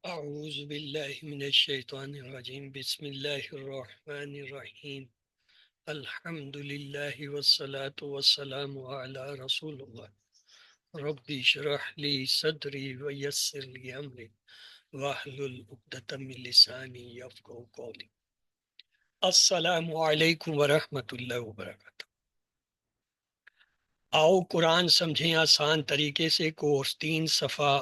اعوذ باللہ من الشیطان الرجیم بسم اللہ الرحمن الرحیم الحمد للہ والصلاة والسلام علی رسول اللہ رب اشرح لی صدری ویسر لی امری واحلل عقدۃ من لسانی یفقہوا قولی۔ السلام علیکم ورحمۃ اللہ وبرکاتہ۔ آؤ قرآن سمجھیں آسان طریقے سے کورس 3 صفحہ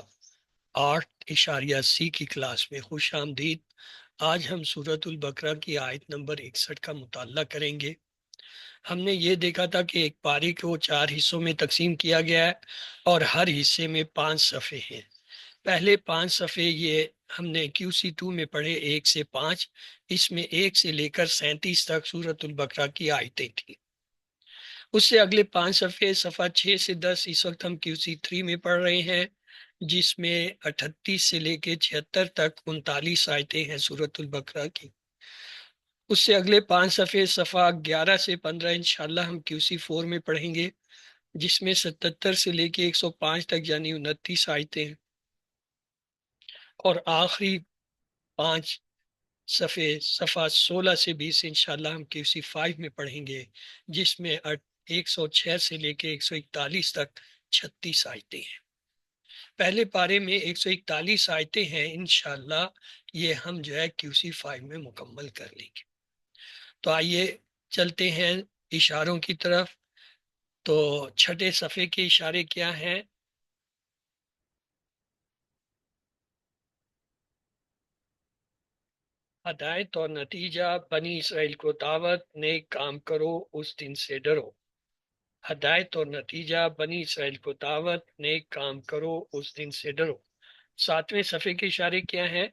8.C کی کلاس میں خوش آمدید۔ آج ہم سورۃ البقرہ کی آیت نمبر 61 کا مطالعہ کریں گے۔ ہم نے یہ دیکھا تھا کہ ایک پارے کو 4 حصوں میں تقسیم کیا گیا ہے اور ہر حصے میں 5 صفحے ہیں۔ پہلے 5 صفحے یہ ہم نے QC2 میں پڑھے 1 سے 5، اس میں 1 سے لے کر 37 تک سورۃ البقرہ کی آیتیں تھیں۔ اس سے اگلے 5 صفحے صفحہ 6 سے 10 اس وقت ہم QC3 میں پڑھ رہے ہیں، جس میں 38 سے لے کے 76 تک 39 آیتیں ہیں سورۃ البقرہ کی۔ اس سے اگلے 5 صفحے صفحہ 11 سے 15 انشاءاللہ ہم QC4 میں پڑھیں گے، جس میں 77 سے لے کے 105 تک یعنی 29 آیتیں ہیں۔ اور آخری 5 صفحے صفحہ 16 سے 20 انشاءاللہ ہم QC5 میں پڑھیں گے، جس میں 106 سے لے کے 141 تک 36 آیتیں ہیں۔ پہلے پارے میں 141 آیتیں ہیں، انشاءاللہ یہ ہم جو ہے QC5 میں مکمل کر لیں گے۔ تو آئیے چلتے ہیں اشاروں کی طرف۔ تو چھٹے صفحے کے اشارے کیا ہیں؟ ہدایت اور نتیجہ، بنی اسرائیل کو دعوت، نیک کام کرو، اس دن سے ڈرو۔ ہدایت اور نتیجہ، بنی اسرائیل کو دعوت، نیک کام کرو، اس دن سے ڈرو۔ 7ویں صفحے کے اشارے کیا ہیں؟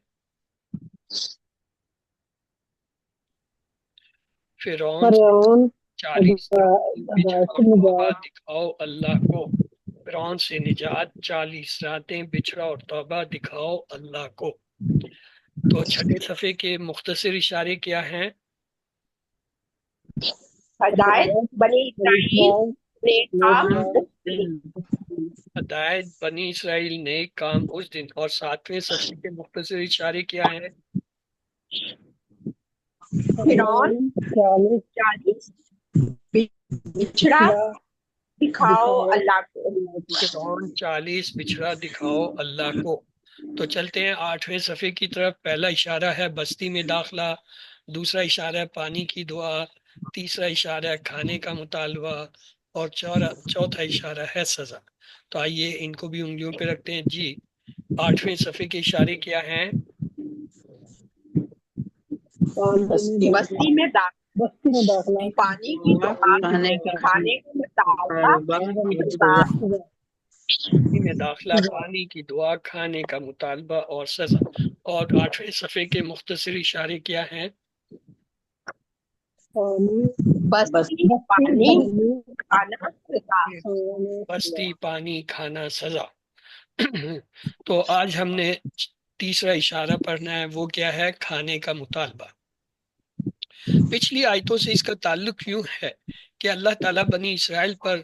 فرعون سے 40 راتیں بچھڑا اور توبہ دکھاؤ اللہ کو۔ فرعون سے نجات، 40 راتیں بچھڑا اور توبہ دکھاؤ اللہ کو۔ تو چھٹے صفحے کے مختصر اشارے کیا ہیں؟ ہدایت بنی اسرائیل نے کام ہدایت بنی اسرائیل نیک کام اس دن۔ اور 7ویں صفحے کے مختصر اشارے کیا ہیں؟ فرعون 40 بچھڑا دکھاؤ اللہ کو۔ فرعون 40 بچھڑا دکھاؤ اللہ کو۔ تو چلتے ہیں 8ویں صفحے کی طرف۔ پہلا اشارہ ہے بستی میں داخلہ، دوسرا اشارہ ہے پانی کی دعا، تیسرا اشارہ ہے کھانے کا مطالبہ، اور چوتھا اشارہ ہے سزا۔ تو آئیے ان کو بھی انگلیوں پہ رکھتے ہیں جی۔ 8ویں صفحے کے اشارے کیا ہیں؟ بستی میں داخلہ، پانی کی دعا، کھانے کا مطالبہ، بستی میں داخلہ، پانی کی دعا، کھانے کا مطالبہ اور سزا۔ اور 8ویں صفحے کے مختصر اشارے کیا ہیں؟ بستی پانی کھانا بستی، پانی، کھانا، سزا۔ تو آج ہم نے تیسرا اشارہ پڑھنا ہے، وہ کیا ہے؟ کھانے کا مطالبہ۔ پچھلی آیتوں سے اس کا تعلق یوں ہے کہ اللہ تعالیٰ بنی اسرائیل پر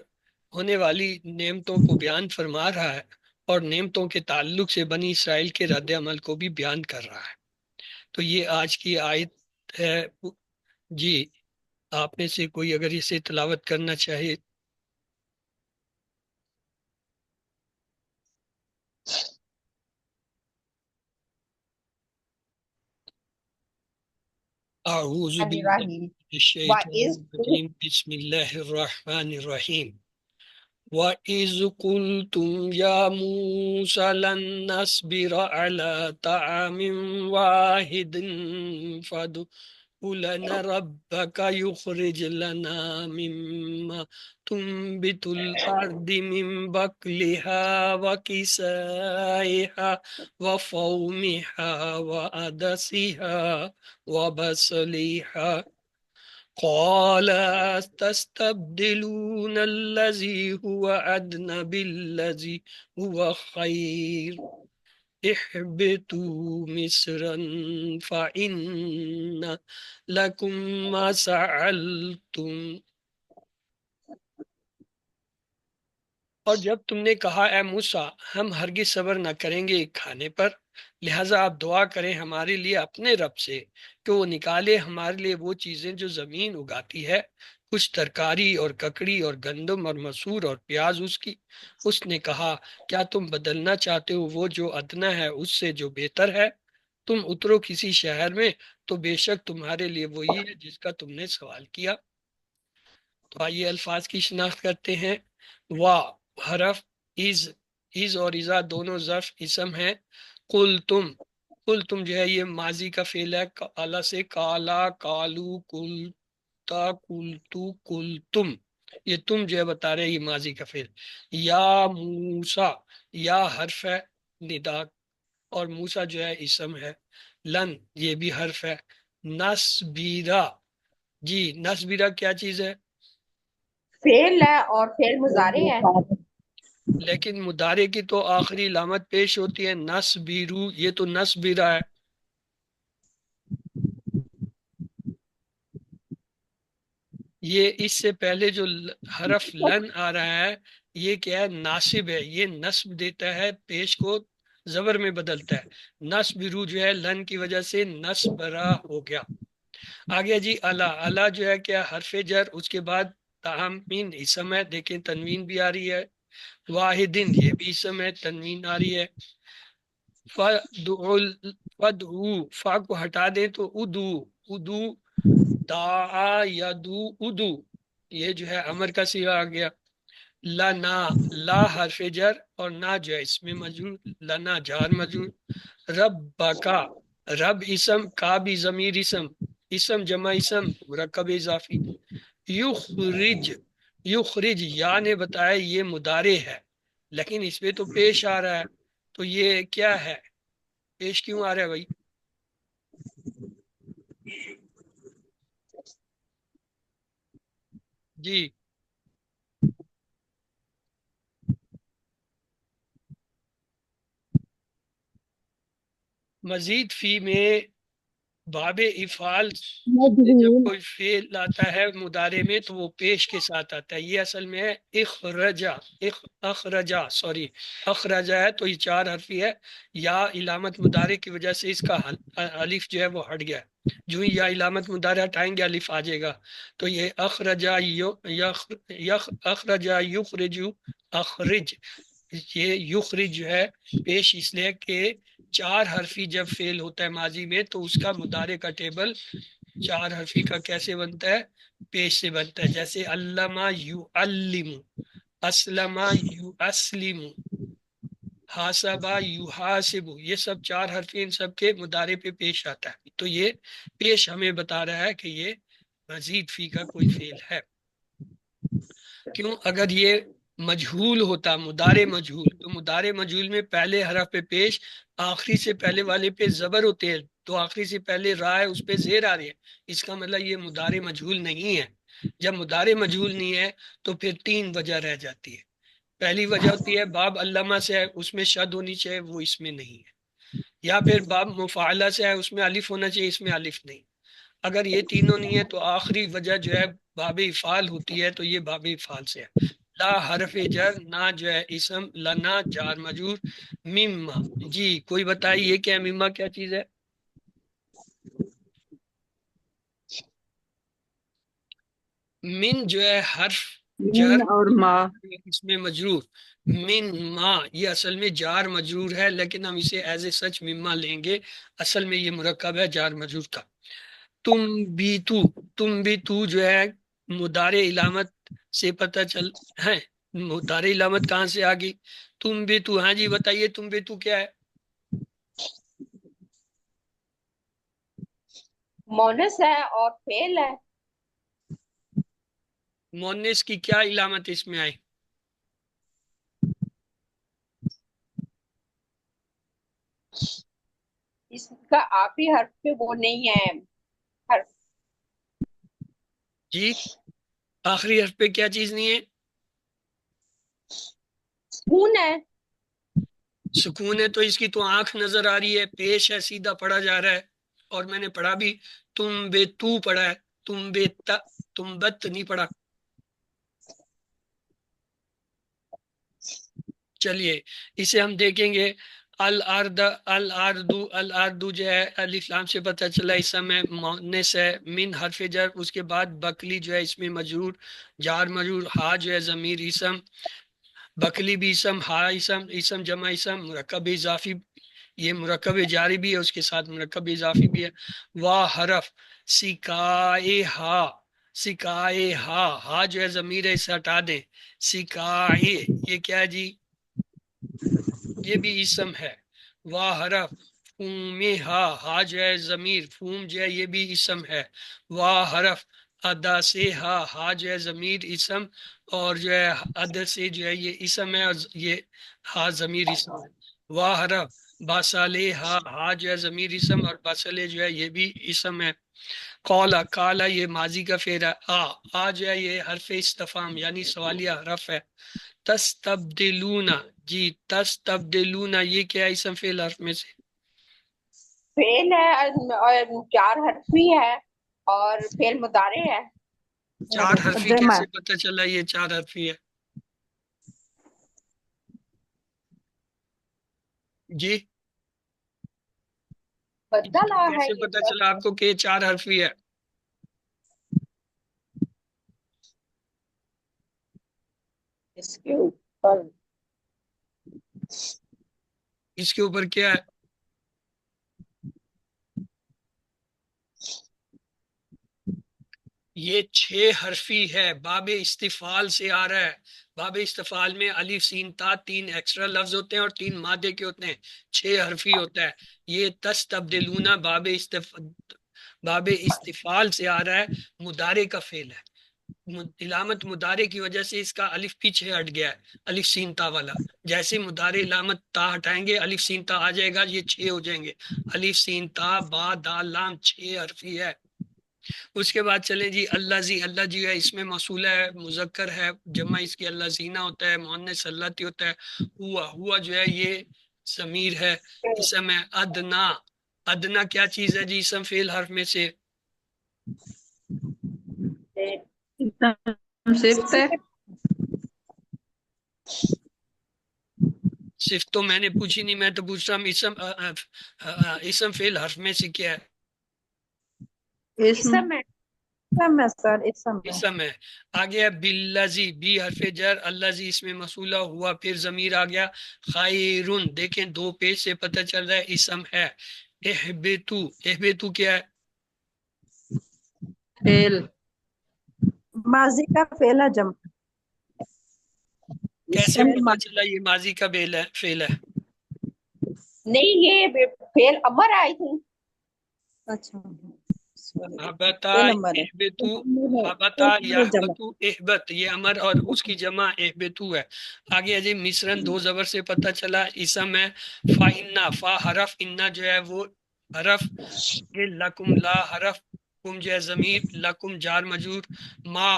ہونے والی نعمتوں کو بیان فرما رہا ہے اور نعمتوں کے تعلق سے بنی اسرائیل کے رد عمل کو بھی بیان کر رہا ہے۔ تو یہ آج کی آیت ہے جی۔ آپ میں سے کوئی اگر اسے تلاوت کرنا چاہے۔ اعوذ باللہ من الشیطان الرجیم بسم اللہ الرحمن الرحیم۔ وَإِذْ قُلْتُمْ يَا مُوسَى لَن نَّصْبِرَ عَلَىٰ طَعَامٍ وَاحِدٍ فَادْعُ لَنَا رَبَّكَ يُخْرِجْ لَنَا مِمَّا تُنبِتُ الْأَرْضُ مِن بَقْلِهَا وَقِثَائِهَا وَفُومِهَا وَعَدَسِهَا وَبَصَلِهَا قال تستبدلون الذي هو أدنى بالذي هو خير اهبطوا مصرا فإن لكم ما سألتم اور جب تم نے کہا اے موسیٰ ہم ہرگز صبر نہ کریں گے ایک کھانے پر، لہٰذا آپ دعا کریں ہمارے لیے اپنے رب سے کہ وہ نکالے ہمارے لیے وہ چیزیں جو زمین اگاتی ہے، کچھ ترکاری اور ککڑی اور گندم اور مسور اور پیاز اس کی۔ اس نے کہا کیا تم بدلنا چاہتے ہو وہ جو ادنا ہے اس سے جو بہتر ہے؟ تم اترو کسی شہر میں تو بے شک تمہارے لیے وہی ہے جس کا تم نے سوال کیا۔ تو آئیے الفاظ کی شناخت کرتے ہیں۔ وا حرف، از اور ازا دونوں ظرف اسم ہیں۔ قل تم جو ہے یہ ماضی کا فعل ہے، کالا سے کالا، کالو، کلتا، کلتو، کلتم، یہ تم جو ہے بتا رہے ہیں یہ ماضی کا فعل۔ یا موسا، یا حرف ہے ندا، اور موسا جو ہے اسم ہے۔ لن یہ بھی حرف ہے۔ نسبیرا، جی نسبیرا کیا چیز ہے؟ فعل ہے اور فعل مضارع ہے۔ لیکن مضارع کی تو آخری علامت پیش ہوتی ہے نسبیرو، یہ تو نسبیرا ہے۔ یہ اس سے پہلے جو حرف لن آ رہا ہے یہ کیا ہے؟ ناصب ہے، یہ نصب دیتا ہے، پیش کو زبر میں بدلتا ہے۔ نسبرو جو ہے لن کی وجہ سے نسبرا ہو گیا۔ آگے جی اللہ جو ہے کیا حرف جر، اس کے بعد تامین اسم ہے، دیکھیں تنوین بھی آ رہی ہے۔ واحدن یہ بھی اسم ہے، تنوین آ رہی ہے۔ فدعو فا کو ہٹا دیں تو ادو دعا یدو ادو، یہ جو ہے امر کا صیغہ آ گیا۔ لنا، لا حرف جر اور نا جو ہے اس میں مجرور، لنا جار مجرور۔ رب کا، رب اسم، کا بھی ضمیر اسم جمع اسم مرکب اضافی۔ یخرج، یخرج یا نے بتایا یہ مضارع ہے لیکن اس پہ تو پیش آ رہا ہے، تو یہ کیا ہے؟ پیش کیوں آ رہا ہے بھائی؟ جی مزید فی میں باب افعال سے جب کوئی فعل آتا ہے مضارع میں تو وہ پیش کے ساتھ آتا ہے۔ یہ اصل میں ہے اخرجا، اخرجا سوری اخرجا ہے تو یہ چار حرفی ہے، یا علامت مضارع کی وجہ سے اس کا الف جو ہے وہ ہٹ گیا ہے، جو ہی یا علامت مضارع ہٹائیں گے الف آ جائے گا۔ تو یہ اخرجا اخرجا یخرجو، اخرج، یہ یخرج جو ہے پیش اس لیے کہ چار حرفی جب فعل ہوتا ہے ماضی میں تو اس کا مضارع کا ٹیبل چار حرفی کا کیسے بنتا ہے؟ پیش سے بنتا ہے، جیسے علامہ یعلم، اسلم یسلم، حاسبہ یحاسب، یہ سب چار حرفی ان سب کے مضارع پہ پیش آتا ہے، تو یہ پیش ہمیں بتا رہا ہے کہ یہ مزید فی کا کوئی فعل ہے۔ کیوں؟ اگر یہ مجہول ہوتا مضارع مجہول تو مضارع مجہول میں پہلے حرف پہ پیش، آخری سے پہلے والے پہ زبر ہوتے ہیں، تو آخری سے پہلے را ہے اس پہ زیر آ رہی ہے، اس کا مطلب یہ مضارع مجہول نہیں ہے۔ جب مضارع مجہول نہیں ہے تو پھر تین وجہ رہ جاتی ہے۔ پہلی وجہ ہوتی ہے باب علامہ سے ہے اس میں شد ہونی چاہیے، وہ اس میں نہیں ہے، یا پھر باب مفعلہ سے ہے اس میں الف ہونا چاہیے، اس میں الف نہیں۔ اگر یہ تینوں نہیں ہے تو آخری وجہ جو ہے باب افعال ہوتی ہے، تو یہ باب افعال سے ہے۔ لا حرف جر، نہ جو ہے اسم، لنا جار مجرور، مما، جی کوئی بتائیے یہ کیا مما کیا چیز ہے؟ من جو ہے حرف جر اور ما، اس میں مجرور، من ما یہ اصل میں جار مجرور ہے لیکن ہم اسے ایز اے سچ مما لیں گے، اصل میں یہ مرکب ہے جار مجرور کا۔ تم بھی تو جو ہے مضارع علامت سے پتہ چل ہے، مضارع علامت کہاں سے آ گئی؟ تم بھی تو، ہاں جی بتائیے تم بھی تو کیا ہے؟ مونس ہے اور فعل ہے۔ مونس کی کیا علامت اس میں آئی؟ اس کا آخری حرف پہ وہ نہیں ہے حرف، جی آخری حرف پہ کیا چیز نہیں ہے؟ سکون ہے۔ سکون ہے تو اس کی تو آنکھ نظر آ رہی ہے، پیش ہے، سیدھا پڑھا جا رہا ہے، اور میں نے پڑھا بھی تم بے تو پڑھا ہے، تم بے تا، تم بت نہیں پڑھا۔ چلیے اسے ہم دیکھیں گے. الارض، الارض جو ہے الف لام سے پتہ چلا اسم ہے، مؤنث ہے. من حرف جر، اس کے بعد بکلی جو ہے اس میں مجرور، جار مجرور. ہا جو ہے ضمیر اسم، بکلی بھی اسم، ہا اسم، اسم جمع اسم. مرکب اضافی، یہ مرکب جاری بھی ہے، اس کے ساتھ مرکب اضافی بھی ہے. وا حرف، سکائے ہا، سکائے ہا، ہا جو ہے ضمیر ہے، اسے ہٹا دیں. سکائے یہ کیا ہے جی؟ یہ بھی اسم ہے. وا حرف، فوم ہا، ہا جو ہے ضمیر، فوم جو ہے یہ بھی اسم ہے. وا حرف، ادا سے ہا، ہا جو ہے ضمیر اسم، اور جو ہے اد سے جو ہے یہ اسم ہے، اور یہ ہا ضمیر اسم ہے. وا حرف، باسالے ہا، ہا جو ہے ضمیر اسم، اور باسلے جو ہے یہ بھی اسم ہے. قولا، کالا یہ ماضی کا فعل ہے. آ جو ہے یہ حرف استفہام یعنی سوالیہ حرف ہے. تستبدلون، جی تستبدلون یہ کیا ہے اسم فعل حرف میں سے؟ فعل ہے اور چار حرفی ہے اور فعل مضارع ہے. چار حرفی جمع کیسے پتہ چلا یہ چار حرفی ہے جی؟ بدلا ہے کیسے یہ پتہ سب. چلا آپ کو کہ یہ چار حرفی ہے؟ اس کے اوپر اس کے اوپر کیا ہے؟ یہ چھ حرفی ہے، باب استفعال سے آ رہا ہے. باب استفعال میں الف سین تا تین ایکسٹرا لفظ ہوتے ہیں اور تین مادے کے ہوتے ہیں، چھ حرفی ہوتا ہے. یہ تستبدلون باب استفعال سے آ رہا ہے، مضارع کا فعل ہے. علامت مضارع کی وجہ سے اس کا الف پیچھے ہٹ گیا ہے، الف سین تا والا. جیسے مضارع علامت تا ہٹائیں گے الف سین تا آ جائے گا، یہ چھ ہو جائیں گے. الف سین تا با دال لام، چھ حرفی ہے. اس کے بعد چلیں جی اللہ زی، اللہ جی ہے اس میں موصولہ ہے، مذکر ہے، جمع اس کی اللہ زینہ ہوتا ہے، مؤنث اللتی ہوتا ہے. ہوا، ہوا جو ہے یہ ضمیر ہے، اسم ہے. ادنا، ادنا کیا چیز ہے جی اسم فعل حرف میں سے؟ صفت ہے. صرف تو میں نے پوچھی نہیں، میں تو پوچھ رہا ہوں اسم فعل حرف میں سے کیا ہے؟ اسم ہے. اسم ہے سر، اسم ہے. اسم ہے. آگیا باللذی، بی حرف جر، اللذی اس میں موصولہ ہوا، پھر ضمیر آ گیا. خیرن، دیکھیں دو پیج سے پتہ چل رہا ہے اسم ہے. احبتو، احبتو کیا ہے؟ فعل، ماضی کا فعل ہے جمع. کیسے فعل پتہ ماضی. چلا یہ ماضی کا فعل ہے؟ نہیں یہ فعل امر آئی تھی. اچھا حبتا فعل امر ہے. احبتو، حبتا فعل جمع. یحبتو احبت، یہ امر اور اس کی جمع احبتو ہے. آگے جی مصرن دو زبر سے پتہ چلا اسم ہے. فا فا حرف، انا جو ہے وہ حرف. یہ لکم، لا حرف، کم جو ہے ضمیر، لکم جار مجرور. ما،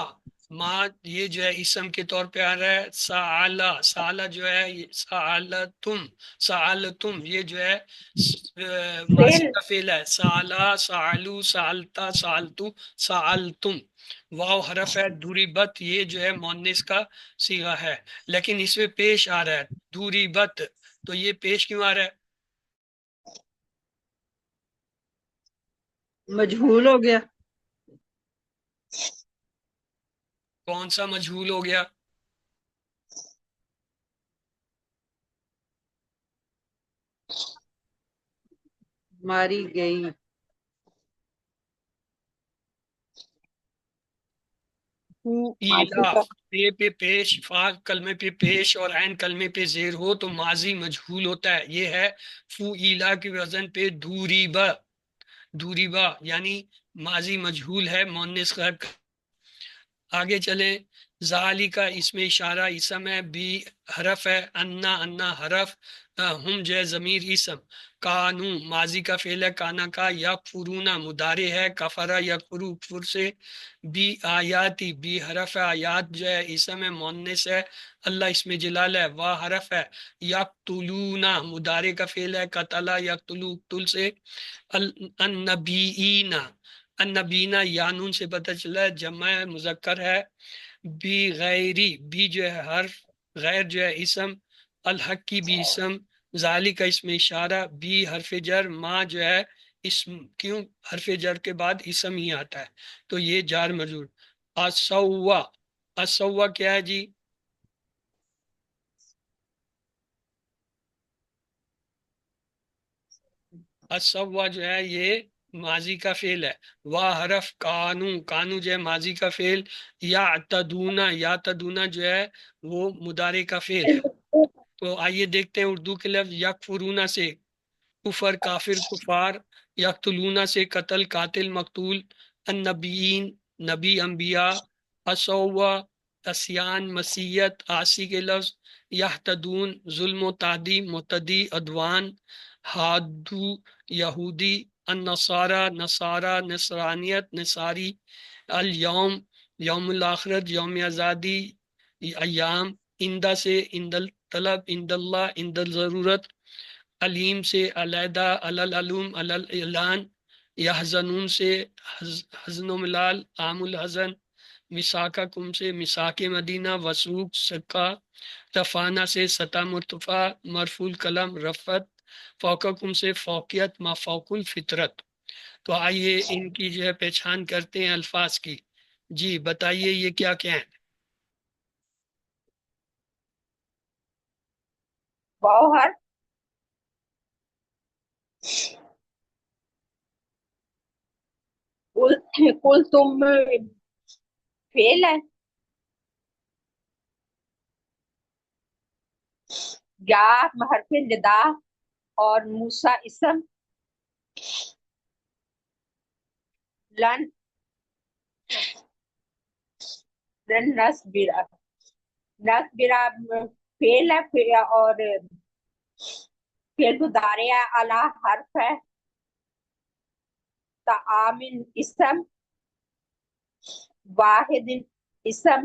ما یہ جو ہے اسم کے طور پہ آ رہا ہے. سالا، سالا جو ہے سالتم، سالتم یہ جو ہے ماضی فعل کا فعل ہے. سالا، سالو، سالتا، سالتو، سالتم. واو حرف ہے. دوری بت یہ جو ہے مؤنث کا صیغہ ہے، لیکن اس میں پیش آ رہا ہے دوری بت، تو یہ پیش کیوں آ رہا ہے؟ مجہول ہو گیا. کون سا مجہول ہو گیا؟ ماری گئی. ماضی ایلا، کا پے پہ پیش، فا کلمے پہ پیش اور عین کلمے پہ زیر ہو تو ماضی مجہول ہوتا ہے. یہ ہے فو ایلا کے وزن پہ دوری با، دوری با یعنی ماضی مجہول ہے، مؤنث غائب. آگے چلیں. ذالی کا اس میں اشارہ اسم ہے، بھی حرف ہے، انا، انا حرف، ہم جو ہے ضمیر اسم. کانو ماضی کا فعل ہے کانا کا. یکفرون مضارع ہے، کفرا یکفرو کفر سے. بی آیاتی، بی حرف ہے، آیات جو ہے اسم ہے، مؤنث ہے، اللہ اس میں جلال ہے. وا حرف ہے. یقتلون مضارع کا فعل ہے، قتلا یقتلو قتل سے. النبیین، النبینا یانون سے پتہ چلا ہے جمع مذکر ہے. بی غیری، بی جو ہے حرف، غیر جو ہے اسم، الحق کی بھی اسم، ذالک کا اسم اشارہ، بھی حرف جر، ما جو ہے اسم، کیوں حرف جر کے بعد اسم ہی آتا ہے تو یہ جار مجرور۔ اسوا، اسوا کیا ہے جی؟ اسوا جو ہے یہ ماضی کا فعل ہے۔ وا حرف کانو، کانو جو ہے ماضی کا فعل۔ یا تدونا، یا تدونا جو ہے وہ مضارع کا فعل ہے۔ تو آئیے دیکھتے ہیں اردو کے لفظ یکفرونا سے کفر کافر کفار، یقتلونا سے قتل قاتل مقتول، النبیین نبی انبیاء، اسوا عصیان مسیت عاصی کے لفظ، یہتدون ظلم و تعدی متدی عدوان، ہادو یہودی، النصارى نصارى نصرانیت نصاری، الیوم یوم الآخرت یوم آزادی ایام، اندہ سے اند الطلب اند اللہ اند الضرورت، علیم سے علیحدہ العلوم الاعلان، یحزنون سے حزن و ملال عام الحزن، مساکہ کم سے مساک مدینہ وسوق سکہ، رفانہ سے سطح مرتفع مرفوع قلم رفت، فوقکم سے فوقیت ما فوق الفطرت۔ تو آئیے ان کی جو ہے پہچان کرتے ہیں الفاظ کی۔ جی بتائیے یہ کیا کیا ہیں؟ واو حرف، کل تم فعل ہے، یا حرف ندا اور موسیٰ اسم، لن لن نصبر، نصبر فعل ہے اور فعل مضارع ہے، اعلی حرف ہے، تعامل اسم، واحد اسم،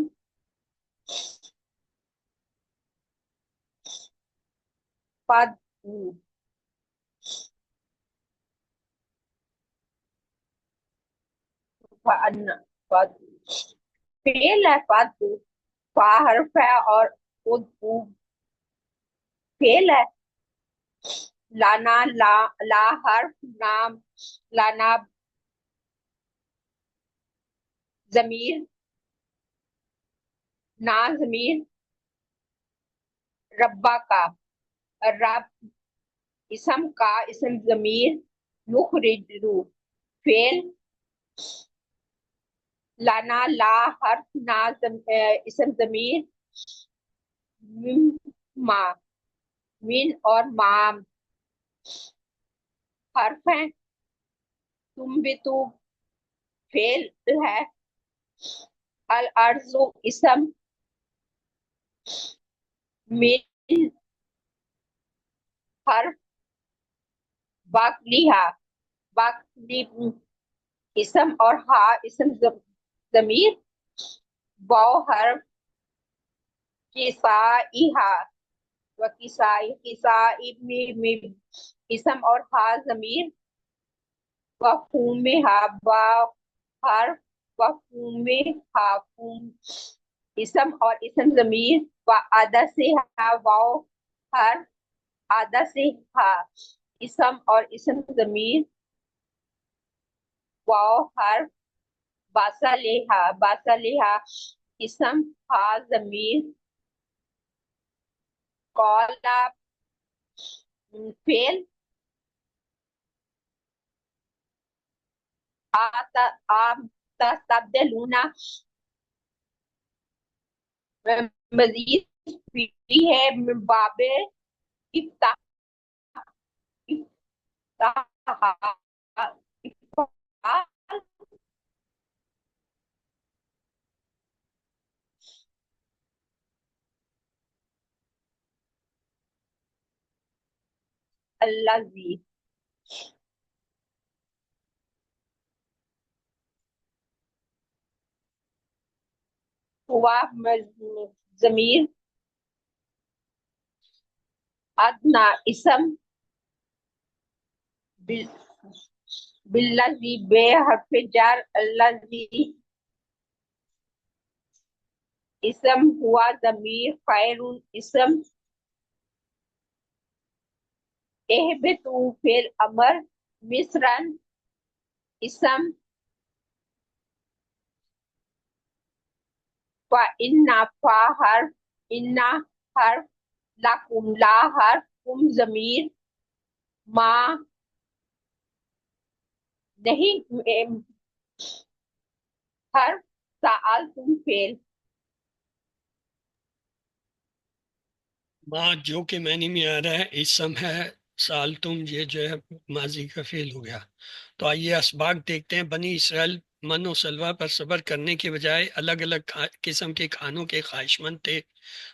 فد فعل ہے، فد فا حرف ہے اور فعل ہے، لانا لا حرف، نام لانا ضمیر، نا ضمیر، ربا کا رب اسم کا اسم ضمیر، یخرجو فعل، لانا لا حرف، نا اسم ضمیر، ما من اور مام حرف ہیں، تم بھی تو فعل ہے، الارض اسم، من حرف، باقلیہ باقلی اسم اور ہا اسم ضمیر، واو حرف، کسائیہا و کسائی اسم اور ہا ضمیر، وفومہا واو حرف، وفومہا فوم اسم اور اسم ضمیر، وعدسہا واو حرف، عدسہا اسم اور اسم ضمیر، واو حرف، باصلہا اسم ہا ضمیر، قولا فعل، تستبدلون مزید فی ہے من باب افتح الذی، ہوا ضمیر، ادنا اسم، بالذی بے حرف جر، الذی اسم، ہوا ضمیر، خیر اسم، اہبتو فعل امر، مصرن اسم، فإن فا حرف، ان حرف، لکم لا حرف، کم ضمیر، ما نہیں حرف، سألتم فعل. ما جو کہ معنی میں آ رہا ہے اسم ہے، سال تم یہ جو ہے ماضی کا فعل ہو گیا۔ تو آئیے اسباق دیکھتے ہیں۔ بنی اسرائیل من و سلوہ پر صبر کرنے کے بجائے الگ الگ قسم کے کھانوں کے خواہش مند تھے۔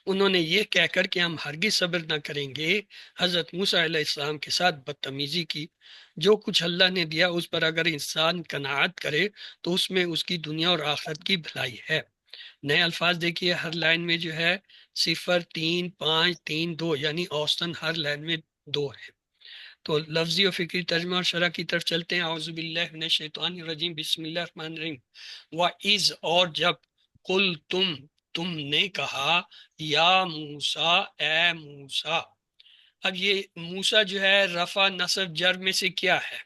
انہوں نے یہ کہہ کر کہ ہم ہرگز صبر نہ کریں گے، حضرت موسیٰ علیہ السلام کے ساتھ بدتمیزی کی۔ جو کچھ اللہ نے دیا اس پر اگر انسان قناعت کرے تو اس میں اس کی دنیا اور آخرت کی بھلائی ہے۔ نئے الفاظ دیکھیے، ہر لائن میں جو ہے 0 3 5 3 2، یعنی اوسطاً ہر لائن میں 2 ہے۔ تو لفظی اور فکری ترجمہ اور شرح کی طرف چلتے ہیں۔ اعوذ باللہ من الشیطان الرجیم، بسم اللہ الرحمن الرحیم۔ وَإِذْ، اور جب، قل تم نے کہا، یا موسیٰ، اے موسیٰ۔ اب یہ موسیٰ جو ہے رفع نصب جر میں سے کیا ہے؟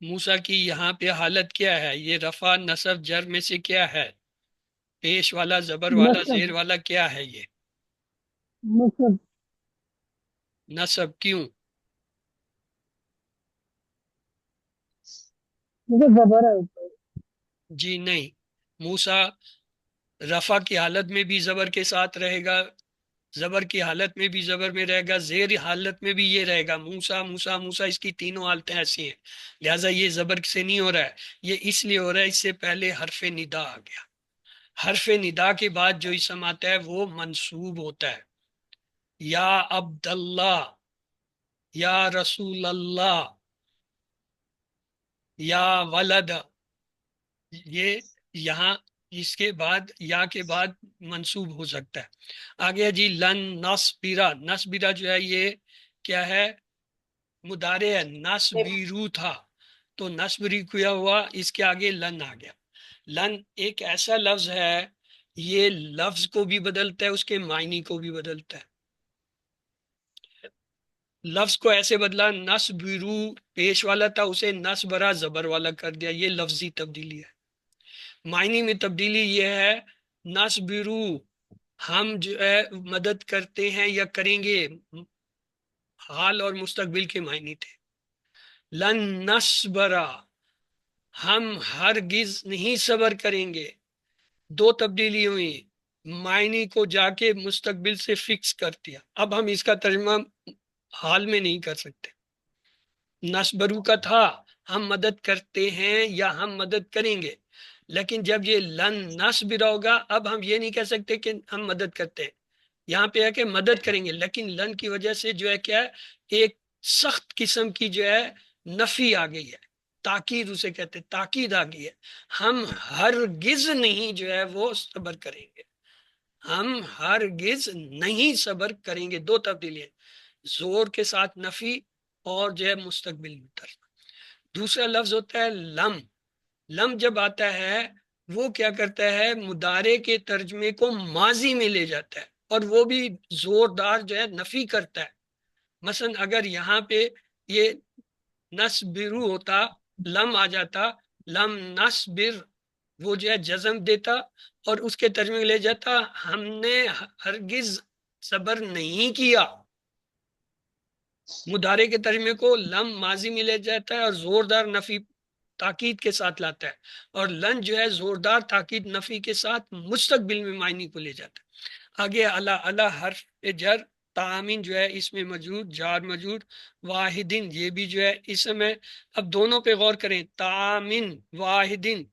موسیٰ کی یہاں پہ حالت کیا ہے؟ یہ رفع نصب جر میں سے کیا ہے؟ پیش والا، زبر والا، نصب زیر والا، کیا ہے یہ؟ نصب نصب کیوں؟ مجھے زبر ہے اوپر. جی نہیں، موسیٰ رفع کی حالت میں بھی زبر کے ساتھ رہے گا، زبر کی حالت میں بھی زبر میں رہے گا، زیر حالت میں بھی یہ رہے گا، موسیٰ موسیٰ موسیٰ، اس کی تینوں حالتیں ایسی ہیں۔ لہٰذا یہ زبر سے نہیں ہو رہا ہے، یہ اس لیے ہو رہا ہے اس سے پہلے حرف ندا آ گیا۔ حرف ندا کے بعد جو اسم آتا ہے وہ منصوب ہوتا ہے۔ یا عبداللہ، یا رسول اللہ، یا ولد، یہ یہاں اس کے بعد یا کے بعد منصوب ہو سکتا ہے۔ آگے جی لن نصبرا، نصبرا جو ہے یہ کیا ہے؟ مضارع ہے، نصبرو تھا تو نصبری کیا ہوا، اس کے آگے لن آ گیا۔ لن ایک ایسا لفظ ہے، یہ لفظ کو بھی بدلتا ہے، اس کے معنی کو بھی بدلتا ہے۔ لفظ کو ایسے بدلا، نصبرو پیش والا تھا، اسے نصبرا زبر والا کر دیا، یہ لفظی تبدیلی ہے۔ معنی میں تبدیلی یہ ہے، نصبرو ہم جو ہے مدد کرتے ہیں یا کریں گے، حال اور مستقبل کے معنی تھے۔ لن نصبرا ہم ہرگز نہیں صبر کریں گے، دو تبدیلی ہوئی، معنی کو جا کے مستقبل سے فکس کر دیا۔ اب ہم اس کا ترجمہ حال میں نہیں کر سکتے۔ نصبرو کا تھا ہم مدد کرتے ہیں یا ہم مدد کریں گے، لیکن جب یہ لن نصبرا ہوگا اب ہم یہ نہیں کہہ سکتے کہ ہم مدد کرتے ہیں، یہاں پہ ہے کہ مدد کریں گے، لیکن لن کی وجہ سے جو ہے کیا ہے، ایک سخت قسم کی جو ہے نفی آ گئی ہے، تاکید اسے کہتے ہیں، تاکید آ گئی ہے۔ ہم ہرگز نہیں جو ہے وہ صبر کریں گے، ہم ہرگز نہیں صبر کریں گے، دو تبدیلی ہیں، زور کے ساتھ نفی اور جو ہے مستقبل میں ترجمہ۔ دوسرا لفظ ہوتا ہے لم۔ لم جب آتا ہے وہ کیا کرتا ہے، مضارع کے ترجمے کو ماضی میں لے جاتا ہے، اور وہ بھی زوردار جو ہے نفی کرتا ہے۔ مثلا اگر یہاں پہ یہ نصبرو ہوتا، لم آ جاتا، لم نصبر، وہ جو ہے جزم دیتا اور اس کے ترجمے لے جاتا، ہم نے ہرگز صبر نہیں کیا۔ مضارع کے ترجمے کو لم ماضی میں لے جاتا ہے اور زوردار نفی تاکید کے ساتھ لاتا ہے، اور لن جو ہے زوردار تاکید نفی کے ساتھ مستقبل میں معنی کو لے جاتا ہے۔ آگے اللہ حرف جر، تعامین جو ہے اس میں موجود، جار موجود، واحدن یہ بھی جو ہے اسم ہے۔ اب دونوں پہ غور کریں، تعامین واحدن،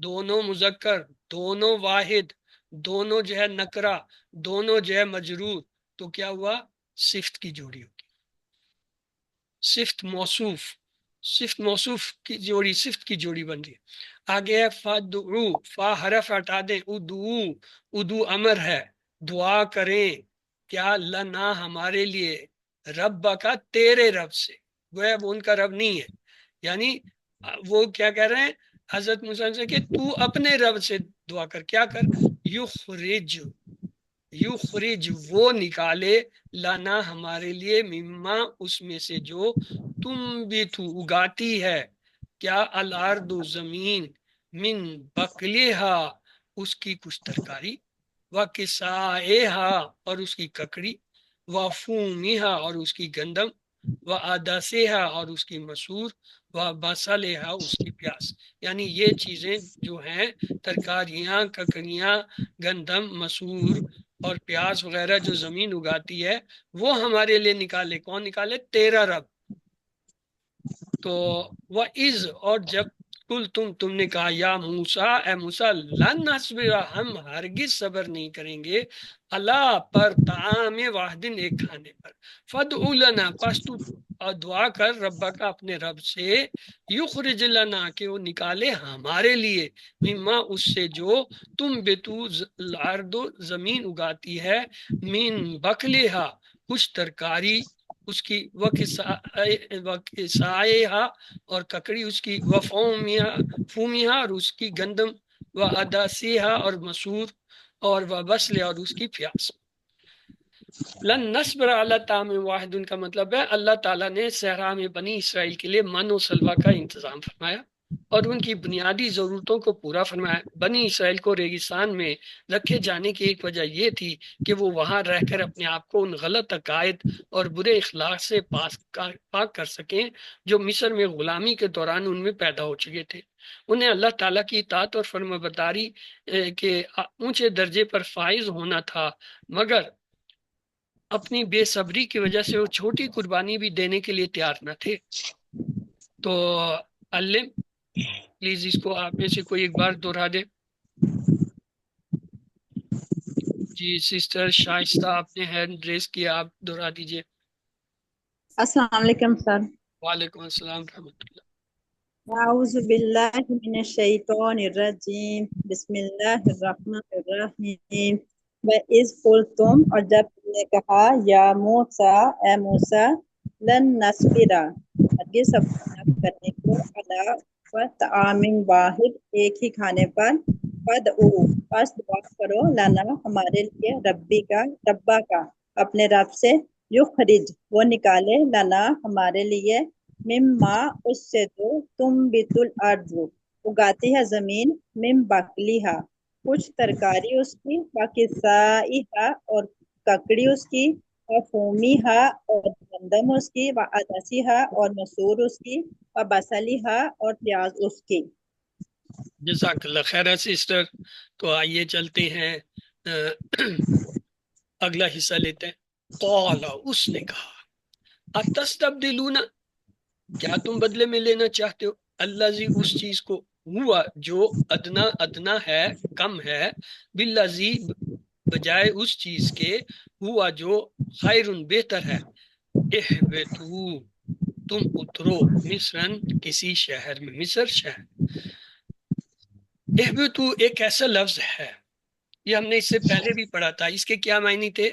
دونوں مذکر، دونوں واحد، دونوں جو ہے نکرہ، دونوں جو ہے مجرور، تو کیا ہوا، صفت کی جوڑی ہوگی، صفت موصوف، صفت موصوف کی جوڑی، صفت کی جوڑی بن رہی ہے۔ آگے ہے فادعو، فا حرف ہٹا دیں، ادعو، ادعو امر ہے، دعا کریں، کیا، لنا ہمارے لیے، رب کا تیرے رب سے، وہ ان کا رب نہیں ہے، یعنی وہ کیا کہہ رہے ہیں حضرت موسیٰ سے کہ تو اپنے رب سے دعا کر، کیا کر، یخرج، یخرج وہ نکالے، لانا ہمارے لیے، مما اس میں سے جو تم بھی تو اگاتی ہے، کیا الارض زمین، من بقلہا اس کی کچھ ترکاری، و کسائہا اور اس کی ککڑی، و فومہا اور اس کی گندم، و عدسہا اور اس کی مسور، و بصلہا اس کی پیاز. یعنی یہ چیزیں جو ہیں ترکاریاں، ککڑیاں، گندم، مسور اور پیاز وغیرہ جو زمین اگاتی ہے وہ ہمارے لیے نکالے. کون نکالے؟ تیرا رب. تو وہ از، اور جب کل تم نے کہا یا موسیٰ، اے موسیٰ، لن نصبر، ہم ہرگز صبر نہیں کریں گے، اللہ پر طعام واحدن ایک کھانے پر، فادع لنا، پس تو دعا کر ربا کا اپنے رب سے، یخرج لنا کہ وہ نکالے ہمارے لیے، مما اس سے جو تم بتو الارض زمین اگاتی ہے، من بقلہا کچھ ترکاری اس کی، وکسائہا اور ککڑی اس کی، فومیہا اور اس کی گندم، و عدسیہا اور مسور، اور وبصل اور اس کی پیاز. لن نصبر علی طعام واحد کا مطلب ہے اللہ تعالیٰ نے صحرا میں بنی اسرائیل کے لیے من و سلوہ کا انتظام فرمایا اور ان کی بنیادی ضرورتوں کو پورا فرمایا. بنی اسرائیل کو ریگستان میں رکھے جانے کی ایک وجہ یہ تھی کہ وہ وہاں رہ کر اپنے آپ کو ان غلط عقائد اور برے اخلاق سے پاک کر سکیں جو مصر میں غلامی کے دوران ان میں پیدا ہو چکے تھے. انہیں اللہ تعالیٰ کی اطاعت اور فرمانبرداری کے اونچے درجے پر فائز ہونا تھا، مگر اپنی بے صبری کی وجہ سے وہ چھوٹی قربانی بھی دینے کے لیے تیار نہ تھے. تو علم پلیز اس کو آپ میں سے کوئی ایک بار دہرا دے. جی سسٹر شائستہ آپ نے ہینڈ ریز کیا، آپ دہرا دیجئے. السلام علیکم سر. وعلیکم السلام رحمۃ اللہ. اعوذ باللہ من الشیطان الرجیم، بسم اللہ الرحمن الرحیم. وَإِذْ قُلْتُمْ، اور جب تم نے کہا، یا موسیٰ، اے موسیٰ، لن نصبر، ہرگز صبر نہ کرنے کو، علی طعام واحد ایک ہی کھانے پر، فادعو، پس دعا کرو، لنا ہمارے لیے، ربا کا اپنے رب سے، یخرج وہ نکالے، لنا ہمارے لیے، مما اس سے جو تم بت الارض اگاتی ہے زمین، مم بقلیہا کچھ ترکاری اس کی، وکسائہا اور ککڑی اس کی، وفومیہا اور گندم اس کی، وعدسیہا اور مسور اس کی، وبصلیہا اور پیاز اس کی. جزاک اللہ خیر ہے سسٹر. تو آئیے چلتے ہیں اگلا حصہ لیتے ہیں. قال، اس نے کہا، اتستبدلون، کیا تم بدلے میں لینا چاہتے ہو، الذی اس چیز کو، ہوا جو ادنا ادنا ہے، کم ہے، بالذی بجائے اس چیز کے، ہوا جو خیر بہتر ہے، اہبتو تم اترو، مصرن کسی شہر میں، مصر شہر. اہبتو ایک ایسا لفظ ہے، یہ ہم نے اس سے پہلے بھی پڑھا تھا. اس کے کیا معنی تھے؟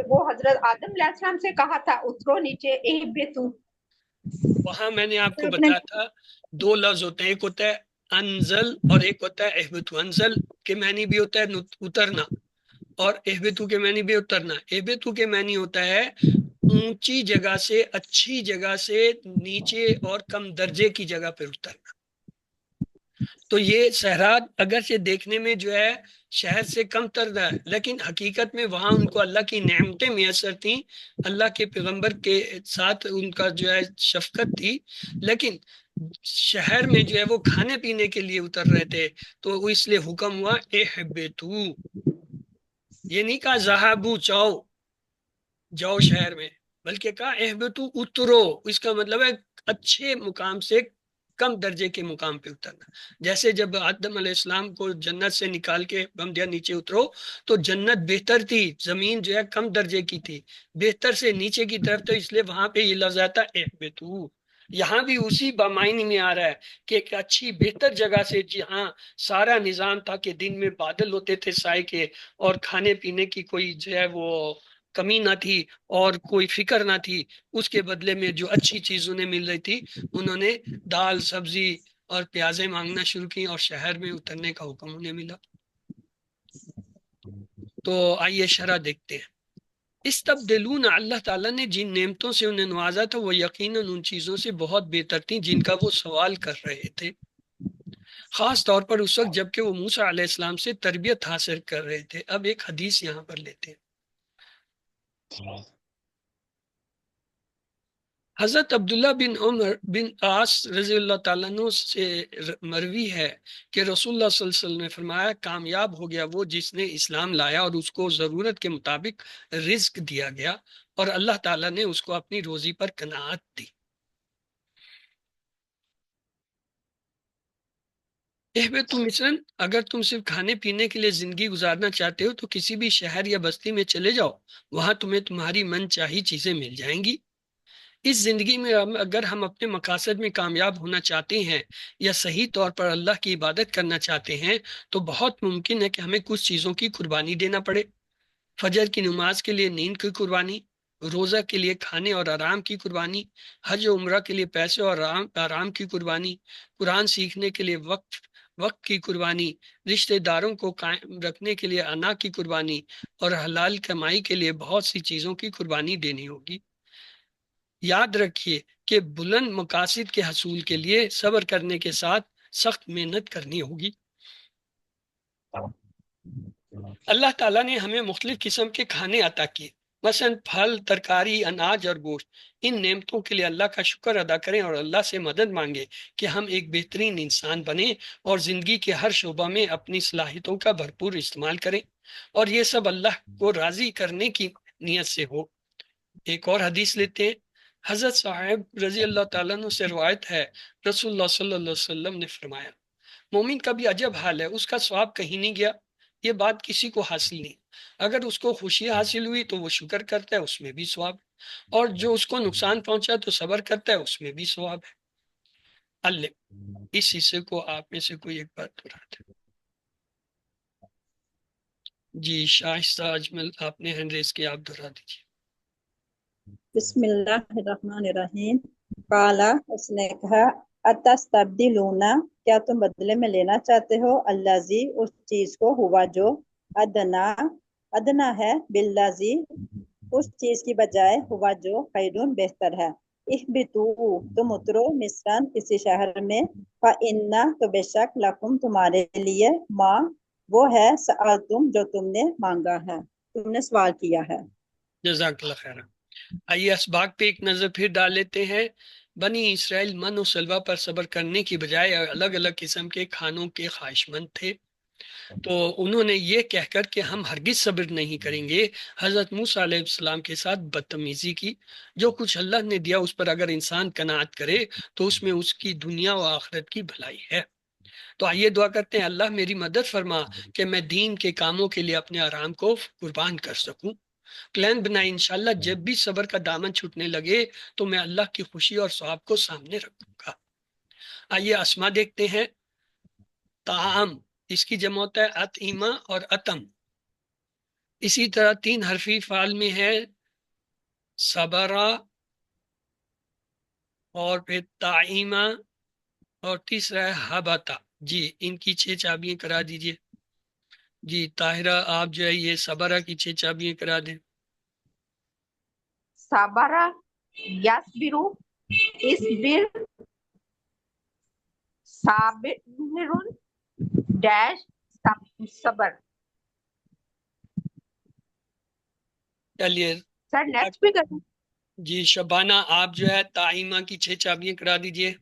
وہ حضرت آدم علیہ السلام سے کہا تھا اترو نیچے، اہبتو. وہاں میں نے آپ کو بتایا تھا دو لفظ ہوتے ہیں، ایک ہوتا ہے انزل اور ایک ہوتا ہے اہبتو. انزل کے معنی بھی ہوتا ہے اترنا، اور اہبتو کے معنی بھی اترنا. اہبتو کے معنی ہوتا ہے اونچی جگہ سے، اچھی جگہ سے نیچے اور کم درجے کی جگہ پہ اترنا. تو یہ صحرا اگرچہ دیکھنے میں جو ہے شہر سے کم تر ہے، لیکن حقیقت میں وہاں ان کو اللہ کی نعمتیں میسر تھیں، اللہ کے پیغمبر کے ساتھ ان کا جو ہے شفقت تھی. لیکن شہر میں جو ہے وہ کھانے پینے کے لیے اتر رہے تھے، تو وہ اس لیے حکم ہوا اہبتو. یہ نہیں کہا ذہبوا جاؤ شہر میں، بلکہ کہا اہبتو اترو. اس کا مطلب ہے اچھے مقام سے کم درجے کے مقام پہ اترنا. جیسے جب آدم علیہ السلام کو جنت سے نکال کے بم دیا نیچے اترو، تو جنت بہتر تھی، زمین جو ہے کم درجے کی تھی، بہتر سے نیچے کی طرف، تو اس لیے وہاں پہ یہ لفظ آتا ہے اہبتو. یہاں بھی اسی بامعنی میں آ رہا ہے کہ ایک اچھی بہتر جگہ سے، جہاں سارا نظام تھا کہ دن میں بادل ہوتے تھے سائے کے، اور کھانے پینے کی کوئی جو ہے وہ کمی نہ تھی اور کوئی فکر نہ تھی، اس کے بدلے میں جو اچھی چیز انہیں مل رہی تھی، انہوں نے دال سبزی اور پیازیں مانگنا شروع کی، اور شہر میں اترنے کا حکم انہیں ملا. تو آئیے شرح دیکھتے ہیں۔ استبدلون، اللہ تعالیٰ نے جن نعمتوں سے انہیں نوازا تھا وہ یقیناً ان چیزوں سے بہت بہتر تھیں جن کا وہ سوال کر رہے تھے، خاص طور پر اس وقت جب کہ وہ موسیٰ علیہ السلام سے تربیت حاصل کر رہے تھے۔ اب ایک حدیث یہاں پر لیتے ہیں۔ حضرت عبداللہ بن عمر بن عاص رضی اللہ تعالیٰ عنہ سے مروی ہے کہ رسول اللہ صلی اللہ علیہ وسلم نے فرمایا، کامیاب ہو گیا وہ جس نے اسلام لایا اور اس کو ضرورت کے مطابق رزق دیا گیا اور اللہ تعالیٰ نے اس کو اپنی روزی پر قناعت دی۔ اہبتو مصرن، اگر تم صرف کھانے پینے کے لیے زندگی گزارنا چاہتے ہو تو کسی بھی شہر یا بستی میں چلے جاؤ، وہاں تمہیں تمہاری من چاہی چیزیں مل جائیں گی۔ اس زندگی میں اگر ہم اپنے مقاصد میں کامیاب ہونا چاہتے ہیں یا صحیح طور پر اللہ کی عبادت کرنا چاہتے ہیں تو بہت ممکن ہے کہ ہمیں کچھ چیزوں کی قربانی دینا پڑے۔ فجر کی نماز کے لیے نیند کی قربانی، روزہ کے لیے کھانے اور آرام کی قربانی، حج و عمرہ کے لیے پیسے اور آرام کی قربانی، قرآن سیکھنے کے لیے وقت کی قربانی، رشتہ داروں کو قائم رکھنے کے لیے انا کی قربانی اور حلال کمائی کے لیے بہت سی چیزوں کی قربانی دینی ہوگی۔ یاد رکھیے کہ بلند مقاصد کے حصول کے لیے صبر کرنے کے ساتھ سخت محنت کرنی ہوگی۔ اللہ تعالیٰ نے ہمیں مختلف قسم کے کھانے عطا کیے، مثلا پھل، ترکاری، اناج اور گوشت۔ ان نعمتوں کے لیے اللہ کا شکر ادا کریں اور اللہ سے مدد مانگیں کہ ہم ایک بہترین انسان بنیں اور زندگی کے ہر شعبہ میں اپنی صلاحیتوں کا بھرپور استعمال کریں، اور یہ سب اللہ کو راضی کرنے کی نیت سے ہو۔ ایک اور حدیث لیتے ہیں۔ حضرت صاحب رضی اللہ تعالیٰ عنہ سے روایت ہے، رسول اللہ صلی اللہ علیہ وسلم نے فرمایا، مومن کا بھی عجب حال ہے، اس کا ثواب کہیں نہیں گیا، یہ بات کسی کو حاصل نہیں۔ اگر اس کو خوشی حاصل ہوئی تو وہ شکر کرتا ہے، اس میں بھی ثواب ہے، اور جو اس کو نقصان پہنچا تو صبر کرتا ہے، اس میں بھی ثواب ہے۔ اللہ اس حصے کو آپ میں سے کوئی ایک بات دہرا دے۔ جی شائستہ اجمل، آپ نے ہینڈ ریز کیا، آپ دہرا دیجیے۔ بسم اللہ الرحمن الرحیم۔ قالا، اس نے کہا، اتستبدلون، کیا تم بدلے میں لینا چاہتے ہو، الذی، اس چیز کو، ہوا جو، ادنا، ادنا ہے، بالذی، اس چیز کی بجائے، ہوا جو، خیرون، بہتر ہے۔ اہبتو، تم اترو، مصرن، کسی شہر میں، فإن، تو بے شک، لکم، تمہارے لیے، ماں، وہ ہے، سألتم، جو تم نے مانگا ہے، تم نے سوال کیا ہے۔ جزاک اللہ خیر۔ آئیے اسباق پہ ایک نظر پھر ڈال لیتے ہیں۔ بنی اسرائیل من و سلوہ پر صبر کرنے کی بجائے الگ الگ قسم کے کھانوں کے خواہش مند تھے، تو انہوں نے یہ کہہ کر کہ ہم ہرگز صبر نہیں کریں گے، حضرت موسیٰ علیہ السلام کے ساتھ بدتمیزی کی۔ جو کچھ اللہ نے دیا اس پر اگر انسان قناعت کرے تو اس میں اس کی دنیا و آخرت کی بھلائی ہے۔ تو آئیے دعا کرتے ہیں، اللہ میری مدد فرما کہ میں دین کے کاموں کے لیے اپنے آرام کو قربان کر سکوں۔ پلان بنائیں، انشاءاللہ جب بھی صبر کا دامن چھوٹنے لگے تو میں اللہ کی خوشی اور ثواب کو سامنے رکھوں گا۔ آئیے اسما دیکھتے ہیں۔ طعام، اس کی جمع ہوتا ہے اطعمہ اور اتم۔ اسی طرح 3 حرفی فعل میں ہے صبرا، اور پھر طعیمہ، اور تیسرا ہے حبتا۔ جی ان کی 6 چابیاں کرا دیجئے۔ جی طاہرہ آپ جو ہے یہ صبرا کی 6 چابیاں کرا دیں۔ صبرا، یصبرو، اصبر، صابرون، ڈیش، صبر۔ چلیے سر نیکسٹ بھی کریں؟ جی شبانہ آپ جو ہے طعیمہ کی 6 چابیاں کرا دیجئے۔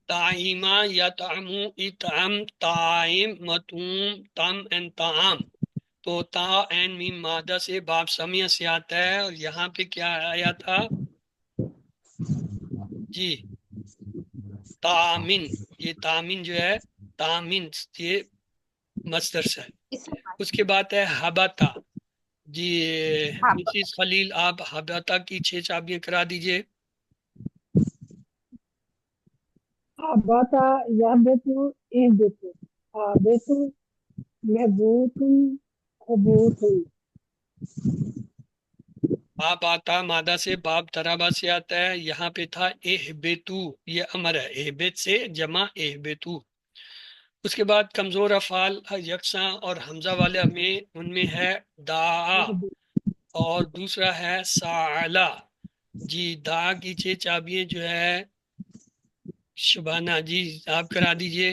طعیمہ یا طعمو، اطعم، طائم، مطعوم، تم اینڈ طعام۔ تو تا این میم مادہ سے باب سمیہ سے آتا ہے، اور یہاں پہ کیا آیا تھا؟ جی تامن، یہ تامن جو ہے تامن یہ مصدر سے ہے۔ اس کے بعد ہے حبتا۔ جی مسز خلیل آپ حبتا کی 6 چابیاں کرا دیجئے۔ آباتا، یابتو، اہبتو، آبتو، یبوتو، حبوتو۔ باپ آتا مادہ سے، باپ درابا سے آتا ہے، یہاں پہ تھا اہبتو، یہ امر ہے، اہبت سے جمع اہبتو۔ اس کے بعد کمزور افعال یکساں اور حمزہ والے میں ان میں ہے دعا اور دوسرا ہے ساعلا۔ جی دا کی 6 چابیاں جو ہے شبانہ جی آپ کرا دیجئے۔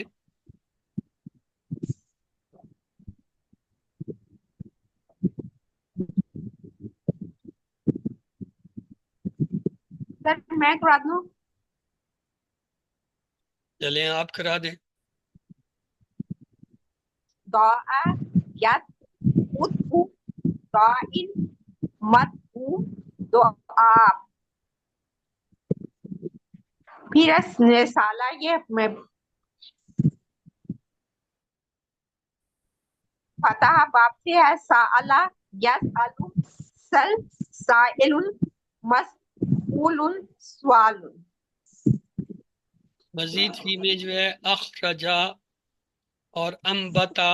سر میں کرا دوں؟ چلیں آپ کرا دیں۔ دعا، ید، ادعو، دائن، مدعو، دعا۔ پھر سالہ، یہ میں فتح باب سے ہے، سالہ، یسالو، سل، سائل، مسئول، سوال۔ مزید فی میں جو ہے اخرجا اور انبتا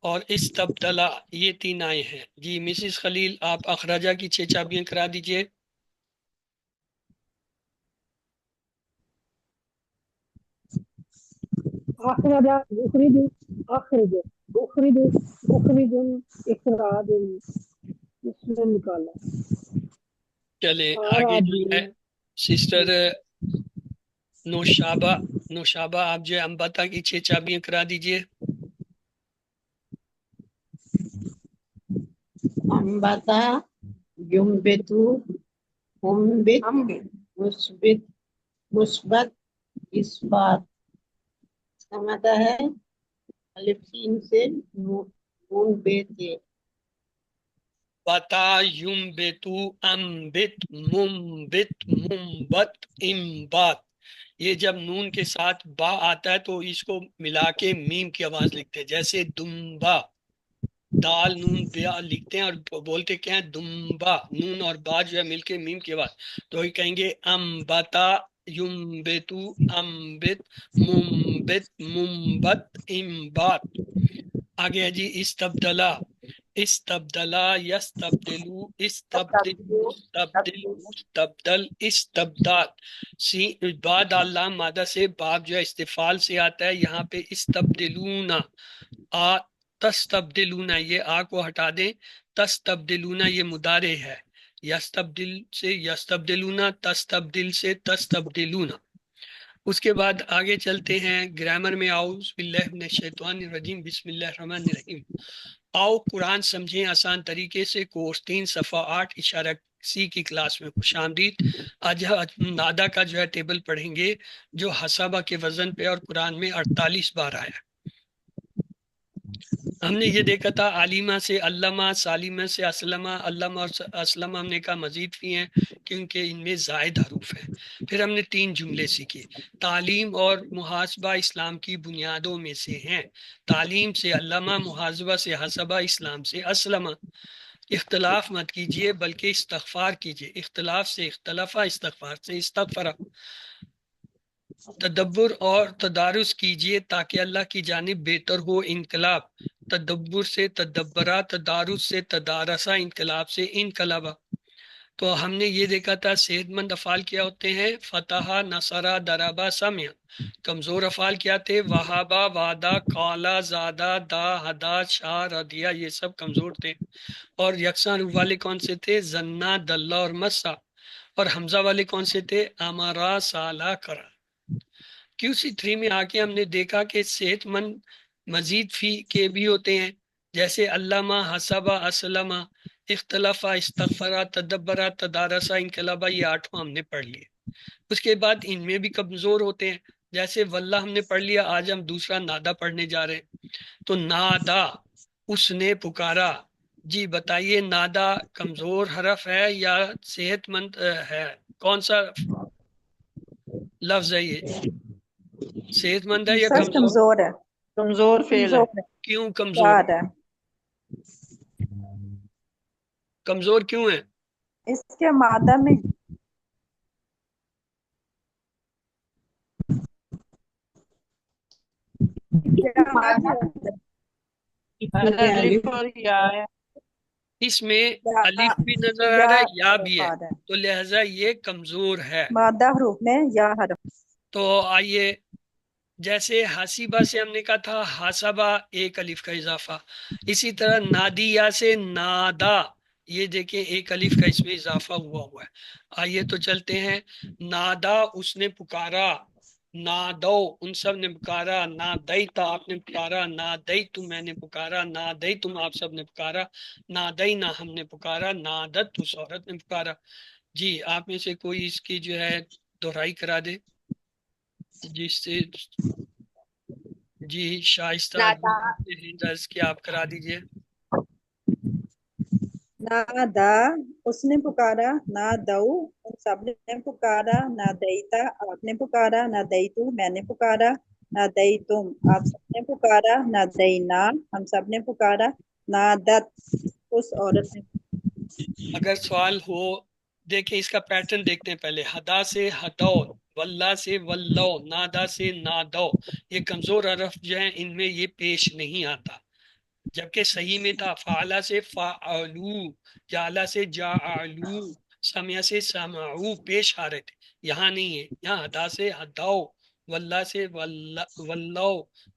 اور استبدلا، یہ 3 آئے ہیں۔ جی مسز خلیل آپ اخرجا کی 6 چابیاں کرا دیجئے۔ أخرج يخرج أخرج أخرج أخرج إخراج اس میں نکالا۔ چلیں آگے جو ہے سسٹر نوشابہ آپ جو ہے انبتا کی 6 چابیاں کرا دیجئے۔ انبتا، ينبتو، منبت، مثبت، مثبت، اثبات۔ سمجھا ہے الف سین سے نون بے سے۔ بتا ینبتو، انبت، منبت، منبت، انبات۔ یہ جب نون کے ساتھ با آتا ہے تو اس کو ملا کے میم کی آواز لکھتے ہیں، جیسے دمبا، دال نون بیا لکھتے ہیں اور بولتے کیا ہیں دمبا، نون اور با جو ہے مل کے میم کی آواز، تو یہ کہیں گے امبتا ینبتو، انبت، منبت، منبت، انبات۔ آگے ہے جی استبدلا، استبدلا، یستبدلو، استبدل، مستبدل، مستبدل، استبدال۔ بعد اللہ مادہ سے باب جو ہے استفال سے آتا ہے، یہاں پہ استبدلون، تستبدلون، یہ کو ہٹا دیں، تستبدلون یہ مضارع ہے، یستبدل سے یستبدلون، تستبدل سے تستبدلون۔ اس کے بعد آگے چلتے ہیں گرامر میں، اعوذ باللہ من الشیطان الرجیم، بسم اللہ الرحمن الرحیم۔ آؤ قرآن سمجھیں آسان طریقے سے، کورس 3 صفحہ 8 اشارہ سی کی کلاس میں خوش آمدید۔ آج نادا کا جو ہے ٹیبل پڑھیں گے جو حسابہ کے وزن پہ اور قرآن میں 48 بار آیا۔ ہم نے یہ دیکھا تھا علیمہ سے علامہ، سالمہ سے اسلمہ، علامہ اور اسلمہ ہم نے کہا مزید بھی ہیں کیونکہ ان میں زائد حروف ہیں۔ پھر ہم نے 3 جملے سیکھے۔ تعلیم اور محاسبہ اسلام کی بنیادوں میں سے ہیں۔ تعلیم سے علامہ، محاسبہ سے حسبہ، اسلام سے اسلمہ۔ اختلاف مت کیجئے بلکہ استغفار کیجئے، اختلاف سے اختلافہ، استغفار سے استغفرہ۔ تدبر اور تدارس کیجئے تاکہ اللہ کی جانب بہتر ہو انقلاب۔ تدبر سے تدبرہ، تدارس سے تدارسہ، انقلاب سے انقلابہ۔ تو ہم نے یہ دیکھا تھا صحت مند افعال کیا ہوتے ہیں، فتح، نصرہ، دربہ، سمع۔ کمزور افعال کیا تھے، وہابہ، وعدہ، قالا، زادہ، دا، ہدا، شاہ، ردیہ، یہ سب کمزور تھے۔ اور یکساں روح والے کون سے تھے، زنا، دلہ اور مسا۔ اور حمزہ والے کون سے تھے، امارا، سالا، کرا۔ QC3 میں آ کے ہم نے دیکھا کہ صحت مند مزید فی کے بھی ہوتے ہیں، جیسے علامہ، حسبہ، اسلمہ، اختلافہ، استغفرہ، تدبرہ، تدارسہ، انقلابہ، یہ 8 ہم نے پڑھ لیے۔ اس کے بعد ان میں بھی کمزور ہوتے ہیں، جیسے واللہ ہم نے پڑھ لیا، آج ہم دوسرا نادا پڑھنے جا رہے ہیں۔ تو نادا، اس نے پکارا۔ جی بتائیے نادا کمزور حرف ہے یا صحت مند ہے؟ کون سا لفظ ہے یہ؟ صحت مند ہے یا سر کمزور؟ کمزور ہے، کمزور فعل ہے۔ کمزور ہے، کیوں کمزور؟ یاد ہے، کمزور کیوں ہے؟ اس کے مادہ میں الف اور یا ہے، اس میں یا الف بھی نظر آ رہا ہے، یا بھی ہے، حرف تو لہذا یہ کمزور ہے۔ مادہ حروف میں یا حرف۔ تو آئیے، جیسے حاسبہ سے ہم نے کہا تھا حاسبہ ایک الف کا اضافہ، اسی طرح نادیہ سے نادا، یہ دیکھیں ایک الف کا اس میں اضافہ ہوا ہے۔ آئیے تو چلتے ہیں، نادا اس نے پکارا، نادو ان سب نے پکارا، نادیتا آپ نے پکارا، نادیتو میں نے پکارا، نادیتم آپ سب نے پکارا، نادینا ہم نے پکارا، نادت اس عورت نے پکارا۔ جی آپ میں سے کوئی اس کی جو ہے دہرائی کرا دے جس سے، جی شائستہ نادا درس کی آپ کرا دیجئے۔ نادا اس نے پکارا، نادو ان سب نے پکارا، نادیتا آپ نے پکارا، نادیتو میں نے پکارا، نادیتم آپ سب نے پکارا، نادینا ہم سب نے پکارا، نادت اس عورت نے۔ اگر سوال ہو، دیکھیں اس کا پیٹرن دیکھتے ہیں پہلے، ہدا سے ہدو، واللہ سے ولو، نادا سے نادو، یہ کمزور حرف جو ہیں ان میں یہ پیش نہیں آتا، جبکہ صحیح میں تھا فعلا سے فعلو، جعلا سے جعلو، سمع سے سمعو پیش آ رہے تھے، یہاں نہیں ہے، یہاں ہدا سے ہدو، واللہ سے ولو،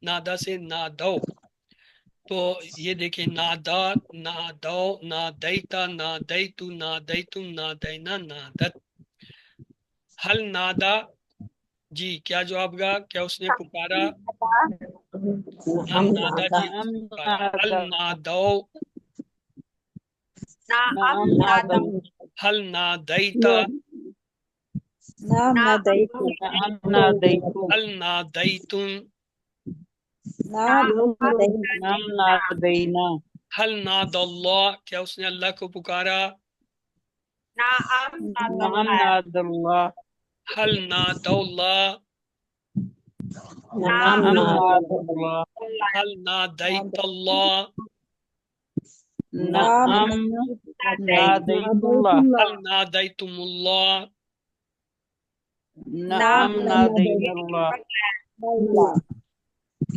نادا سے نادو۔ تو یہ دیکھیں نادا، نادو، نادیتا، نادیتو، نادیتم، نادینا، نادت۔ حل نادا، جی کیا جواب گا؟ کیا اس نے پکارا؟ نعم نادا جی اس نے پکارا۔ حل نادو، نعم نادم حل نادیتا، نام نادیتو نعم نادیتو حل نادیتم، نام نادیتو نعم نادینا حل ناد اللہ، کیا اس نے اللہ کو پکارا؟ نعم ناد اللہ حل نادو اللہ، نعم ناد اللہ حل نادیت اللہ، نعم نادیت اللہ حل نادیتم اللہ۔ نعم نادیت اللہ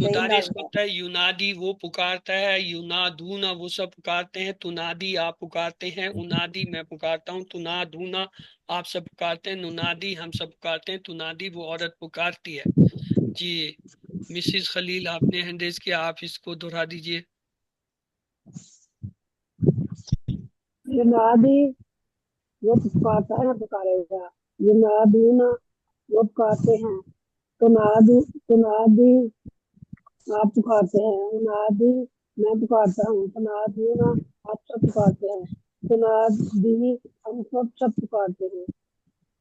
مدارس اس کو ہوتا ہے یونادی وہ پکارتا ہے، یونادونا وہ سب پکارتے ہیں، تنادی آپ پکارتے ہیں، انادی میں پکارتا ہوں، تنادونا آپ سب پکارتے ہیں، ننادی ہم سب پکارتے ہیں، تنادی وہ عورت پکارتی ہے۔ جی مسز خلیل آپ نے ہینڈ ریز کیا، آپ اس کو دہرا دیجئے۔ ینادی وہ پکارتا ہے، پکارے گا، ینادونا وہ پکارتے ہیں، تنادی آپ پکارتے ہیں، انادی میں پکارتا ہوں، تنادونا آپ سب پکارتے ہیں، تنادی ہم سب پکارتے ہیں،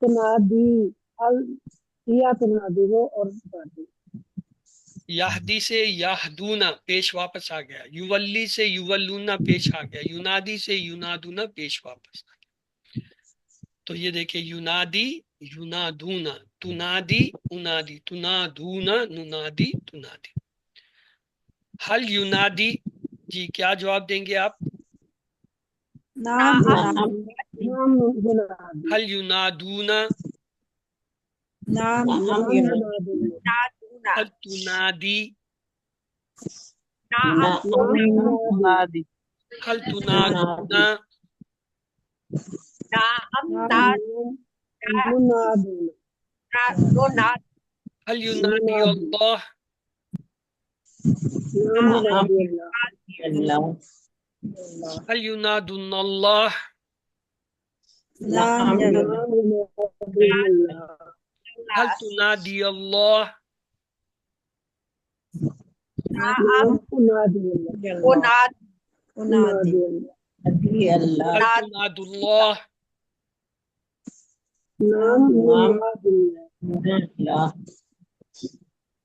تنادی یا تنادی وہ اور پکارتے ہیں۔ یہدی سے یہدونا پیش واپس آ گیا، یولی سے یولونا پیش آ گیا، یونادی سے یونادونا پیش واپس آ گیا۔ تو یہ دیکھیں یونادی، یونادونا، تنادی، انادی، تنادونا، ننادی، تنادی۔ حل یونادی، جی کیا جواب دیں گے آپ؟ نام نعم نام ینادی حل یونادونا، نام نعم ینادی حل تنادی، نعم نادی حل تنادونا، ینادون حل ینادی اللہ، نام ینادی اللہ اللہ حل ینادن اللہ، نام نعم ینادی نام ینادی اللہ حل تنادی اللہ، نام ینادی اللہ انادی نادی اللہ حل تناد اللہ، نام ینادی اللہ اللہ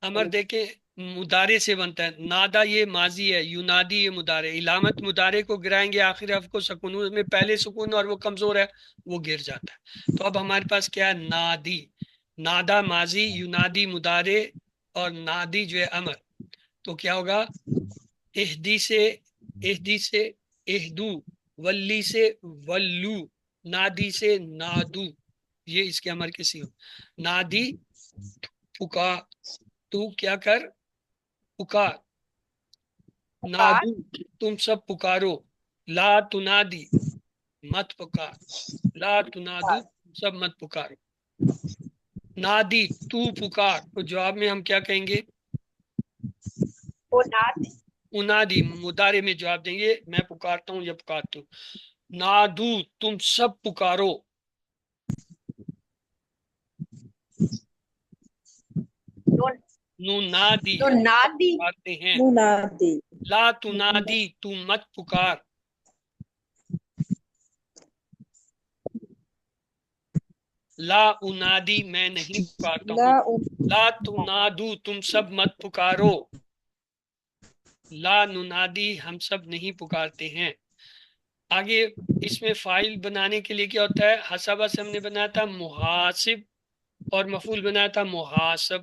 امر دیکھیں مدارے سے بنتا ہے، نادا یہ ماضی ہے، یونادی یہ مدارے، علامت مدارے کو گرائیں گے آخر حرف کو سکون میں، پہلے سکون اور وہ کمزور ہے وہ گر جاتا ہے۔ تو اب ہمارے پاس کیا ہے؟ نادی، نادا ماضی، یونادی مدارے، اور نادی جو ہے امر، تو کیا ہوگا؟ اہدی سے اہدو، ولی سے ولو، نادی سے نادو، یہ اس کے امر کے سی ہو۔ نادی پکار، تو کیا کر، پکار، نادو تم سب پکارو، لا تنادی مت پکار، لا تنادو سب مت پکارو، نادی تو پکار، تو جواب میں ہم کیا کہیں گے؟ انادی انادی مضارع میں جواب دیں گے میں پکارتا ہوں یا پکارتا ہوں. نادو تم سب پکارو، نونادی ہم نادی پکارتے ہیں، منادی لا تنادی تو مت پکار، لا انادی میں نہیں پکارتا لا ہوں، لا تنادو تم سب مت پکارو، لا ننادی ہم سب نہیں پکارتے ہیں. آگے اس میں فائل بنانے کے لیے کیا ہوتا ہے؟ حسبہ سے ہم نے بنایا تھا محاسب اور مفعول بنایا تھا محاسب.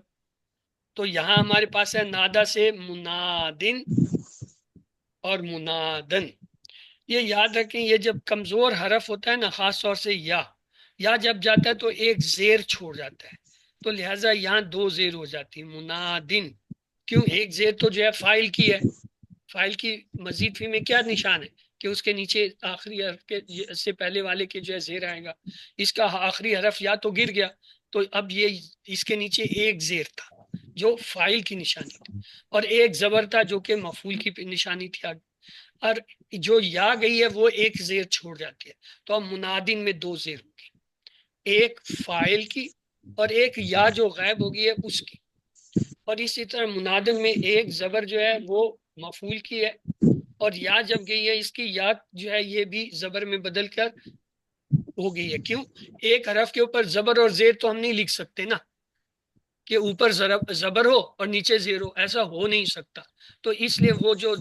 تو یہاں ہمارے پاس ہے نادا سے منادن اور منادن. یہ یاد رکھیں یہ جب کمزور حرف ہوتا ہے نا، خاص طور سے یا جب جاتا ہے تو ایک زیر چھوڑ جاتا ہے، تو لہٰذا یہاں دو زیر ہو جاتی ہیں منادن. کیوں؟ ایک زیر تو جو ہے فائل کی ہے، فائل کی مزید فی میں کیا نشان ہے کہ اس کے نیچے آخری حرف کے سے پہلے والے کے جو ہے زیر آئے گا. اس کا آخری حرف یا تو گر گیا، تو اب یہ اس کے نیچے ایک زیر تھا جو فائل کی نشانی تھی، اور ایک زبر تھا جو کہ مفعول کی نشانی تھی آگے، اور جو یا گئی ہے وہ ایک زیر چھوڑ جاتی ہے. تو اب منادن میں دو زیر ہوگی، ایک فائل کی اور ایک یا جو غائب ہوگی ہے اس کی. اور اسی طرح منادن میں ایک زبر جو ہے وہ مفعول کی ہے، اور یا جب گئی ہے اس کی یا جو ہے یہ بھی زبر میں بدل کر ہو گئی ہے. کیوں؟ ایک حرف کے اوپر زبر اور زیر تو ہم نہیں لکھ سکتے نا، کہ اوپر زبر ہو اور نیچے زیر ہو، ایسا ہو نہیں سکتا. تو اس لیے وہ جو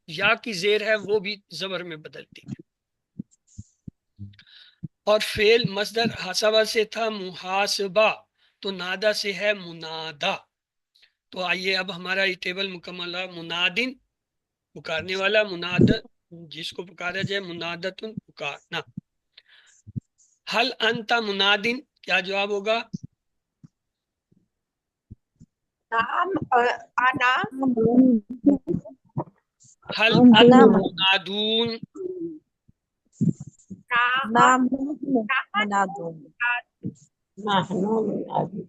یا کی زیر ہے وہ بھی زبر میں بدلتی ہے. اور فعل مصدر حسبہ سے تھا محاسبہ، تو نادا سے ہے منادا. تو آئیے اب ہمارا یہ ٹیبل مکمل ہے. منادن پکارنے والا، مناد جس کو پکارا جائے، منادتن پکارنا. حل انت منادن کیا جواب ہوگا؟ نام انا حل انا انتم منادون. نام منادون. نحن منادی.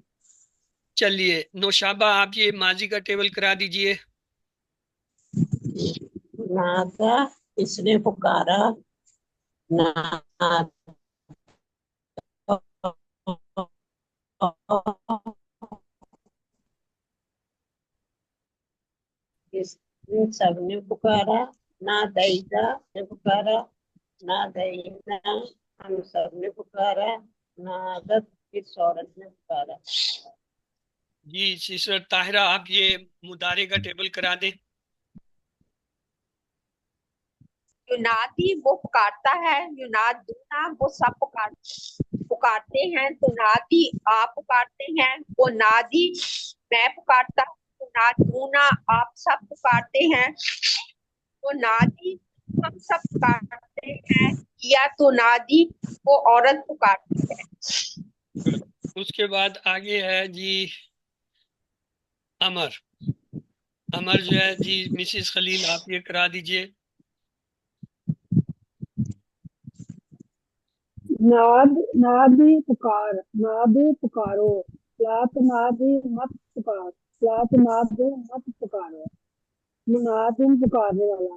چلیے نوشابہ آپ یہ ماضی کا ٹیبل کرا دیجئے. نادا اس نے پکارا، ناد اس نے سب نے پکارا، نادیدا نے پکارا، نادینا ہم سب نے پکارا، نادت اس عورت نے پکارا. جی سسٹر طاہرہ آپ یہ مضارع کا ٹیبل کرا دیں. ینادی وہ پکارتا ہے، ینادونا وہ سب پکارتے ہیں، تو نادی آپ پکارتے ہیں، وہ نادی میں پکارتا ہوں، تو نادونا آپ سب پکارتے ہیں، وہ نادی ہم سب پکارتے ہیں، یا تو نادی وہ عورت پکارتی ہے. اس کے بعد آگے ہے جی امر. امر جو ہے جی مسز خلیل آپ یہ کرا دیجئے. نادی پکار، نادی پکارو، لا تنادی مت پکار، لا تنادی مت پکارو. منادن پکارنے والا،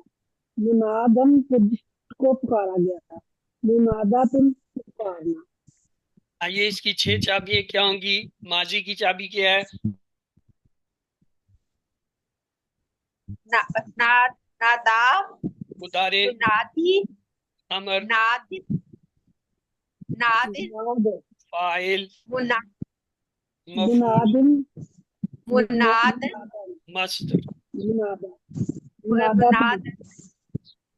منادن جس کو پکارا گیا تھا، مناداتن پکارنا. آئیے اس کی 6 چابیاں کیا ہوں گی؟ ماضی کی چابی کیا ہے؟ نادا مضارع، ینادی امر، نادن فاعل، مفعول، منادن منادن مصدر. مناداتن.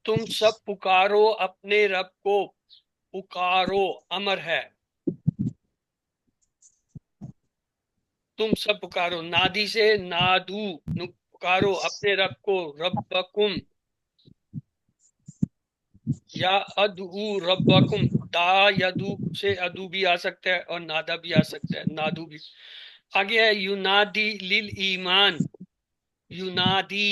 تم سب پکارو اپنے رب کو، پکارو امر ہے. تم سب پکارو، نادی سے نادو پکارو اپنے رب کو، ربکم، یا ادعو ربکم، دا یدو سے ادو بھی آ سکتا ہے اور نادا بھی آ سکتا ہے، نادو بھی. آگے ہے ینادی لیل ایمان، ینادی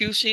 QC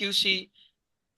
QC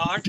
8,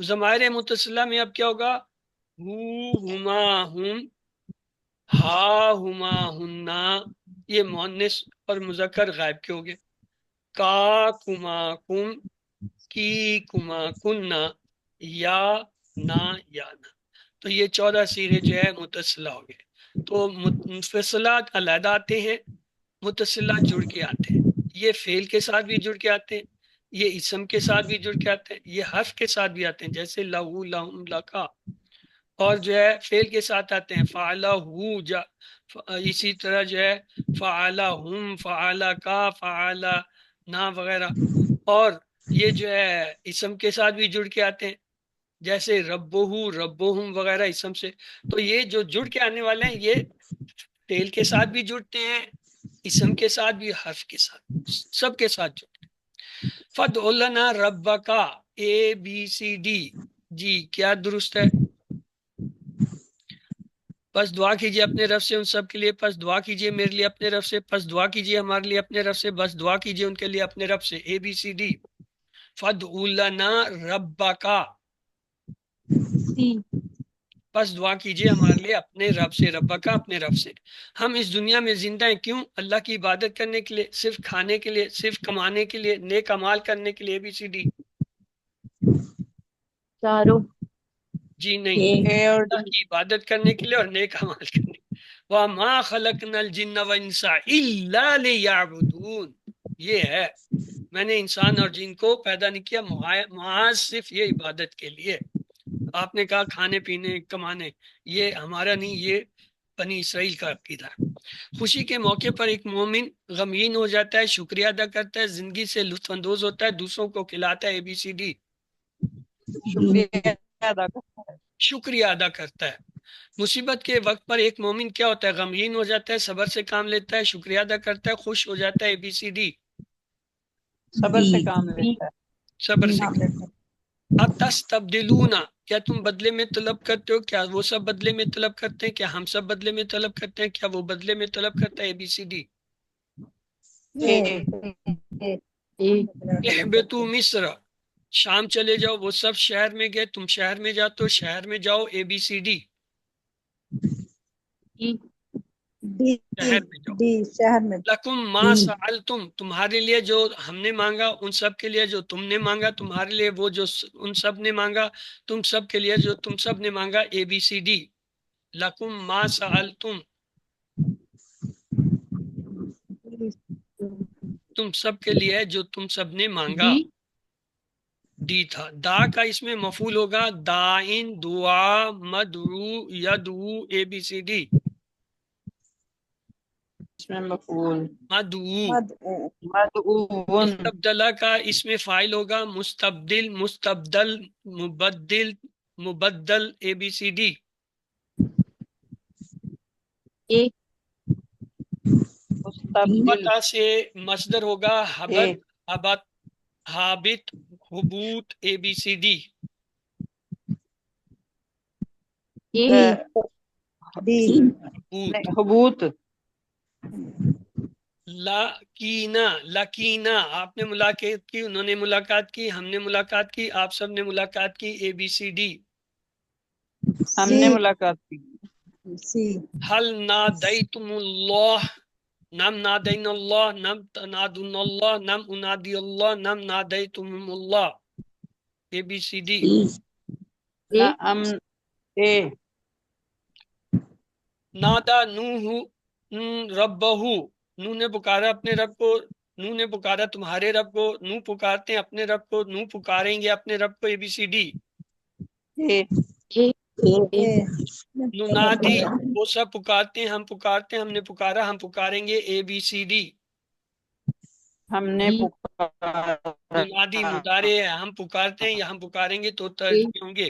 ضمائر متصلہ میں اب کیا ہوگا؟ ہو ہما ہم، ہا ہما ہننا، یہ مؤنث اور مذکر غائب کے ہو گئے. کا کما کم، کی کما کننا، یا نا یا نا. تو یہ 14 سیرے جو ہے متصلہ ہو گئے. تو منفصلات علیحدہ آتے ہیں، متصلات جڑ کے آتے ہیں. یہ فعل کے ساتھ بھی جڑ کے آتے ہیں، یہ اسم کے ساتھ بھی جڑ کے آتے ہیں، یہ حرف کے ساتھ بھی آتے ہیں جیسے لہو لہم لکا. اور جو ہے فعل کے ساتھ آتے ہیں فعلہ ہو جا، اسی طرح جو ہے فعلہ ہم، فعلہ کا، فعلہ نا وغیرہ. اور یہ جو ہے اسم کے ساتھ بھی جڑ کے آتے ہیں جیسے ربہو ربہم وغیرہ اسم سے. تو یہ جو جڑ کے آنے والے ہیں یہ فعل کے ساتھ بھی جڑتے ہیں، اسم کے ساتھ بھی، حرف کے ساتھ، سب کے ساتھ جڑتے ہیں. فَادْعُ لَنَا رَبَّكَ ABCD. جی کیا درست ہے؟ پس دعا کیجئے اپنے رب سے ان سب کے لیے، پس دعا کیجئے میرے لیے اپنے رب سے، پس دعا کیجئے ہمارے لیے اپنے رب سے، بس دعا کیجئے ان کے لیے اپنے رب سے. ABCD. فَادْعُ لَنَا رَبَّكَ. پس دعا کیجئے ہمارے لیے اپنے رب سے، ربا کا اپنے رب سے. ہم اس دنیا میں زندہ ہیں کیوں؟ اللہ کی عبادت کرنے کے لیے، صرف کھانے کے لیے، صرف کمانے کے لیے، نیک اعمال کرنے کے لیے. ABCD. چاروں. جی نہیں، اللہ کی عبادت کرنے کے لیے اور نیک اعمال کرنے کے لیے. وَمَا خَلَقْنَا الْجِنَّ وَالْإِنسَ إِلَّا لِيَعْبُدُونَ. یہ ہے، میں نے انسان اور جن کو پیدا نہیں کیا محض صرف یہ عبادت کے لیے. آپ نے کہا کھانے پینے کمانے، یہ ہمارا نہیں، یہ بنی اسرائیل کا عقیدہ ہے. خوشی کے موقع پر ایک مومن غمگین ہو جاتا ہے، شکریہ ادا کرتا ہے، زندگی سے لطف اندوز ہوتا ہے، دوسروں کو کھلاتا ہے. ABCD. شکریہ ادا کرتا ہے. مصیبت کے وقت پر ایک مومن کیا ہوتا ہے؟ غمگین ہو جاتا ہے، صبر سے کام لیتا ہے، شکریہ ادا کرتا ہے، خوش ہو جاتا ہے. ABCD. صبر سے کام لیتا ہے. صبر سے کام. اتستبدلون، کیا تم بدلے میں طلب کرتے ہو؟ کیا وہ سب بدلے میں طلب کرتے ہیں؟ کیا ہم سب بدلے میں طلب کرتے ہیں؟ کیا وہ بدلے میں طلب کرتا ہے؟ ABCD. اہبطوا مصر، شام چلے جاؤ، وہ سب شہر میں گئے، تم شہر میں جاتے ہو، شہر میں جاؤ. ABCD. شہر میں جاؤ. شہر میں. لکم ما سألتم، تمہارے لیے جو ہم نے مانگا، ان سب کے لیے جو تم نے مانگا، تمہارے لیے وہ جو ان سب نے مانگا، تم سب کے لیے جو تم سب نے مانگا. ABCD. لکم ما سألتم، تم سب کے لیے جو تم سب نے مانگا. ڈی تھا. دا کا اس میں مفعول ہوگا، دائن، دعا، مدعو، یدعو. ABCD. مفعول مدعو. مدعون. مستبدلہ کا اس میں فائل ہوگا، مستبدل، مستبدل، مبدل، مبدل. ABCD. پتہ سے مصدر ہوگا، حبت، حبت، حابت، حبوت. ABCD. حبوت. لاکینا، لاکینا، آپ نے ملاقات کی، انہوں نے ملاقات کی، ہم نے ملاقات کی، آپ سب نے ملاقات کی. ABCD. ہم نے ملاقات کی. حل نادیتم اللہ، نم نادین اللہ، نم تنادن اللہ، نم انادی اللہ، نم نادیتم اللہ. ABCD. نادا نوح ربہ، نوح نے پکارا اپنے رب کو، نوح نے پکارا تمہارے رب کو، نوح پکارتے ہیں اپنے رب کو، نوح پکاریں گے اپنے رب کو. ABCD. ننادی، وہ سب پکارتے ہیں، ہم پکارتے ہیں، ہم نے پکارا، ہم پکاریں گے. ABCD. ہم نے پکارا. ننادی مضارع ہے، ہم پکارتے ہیں یا ہم پکاریں گے تو ترجمے ہوں گے.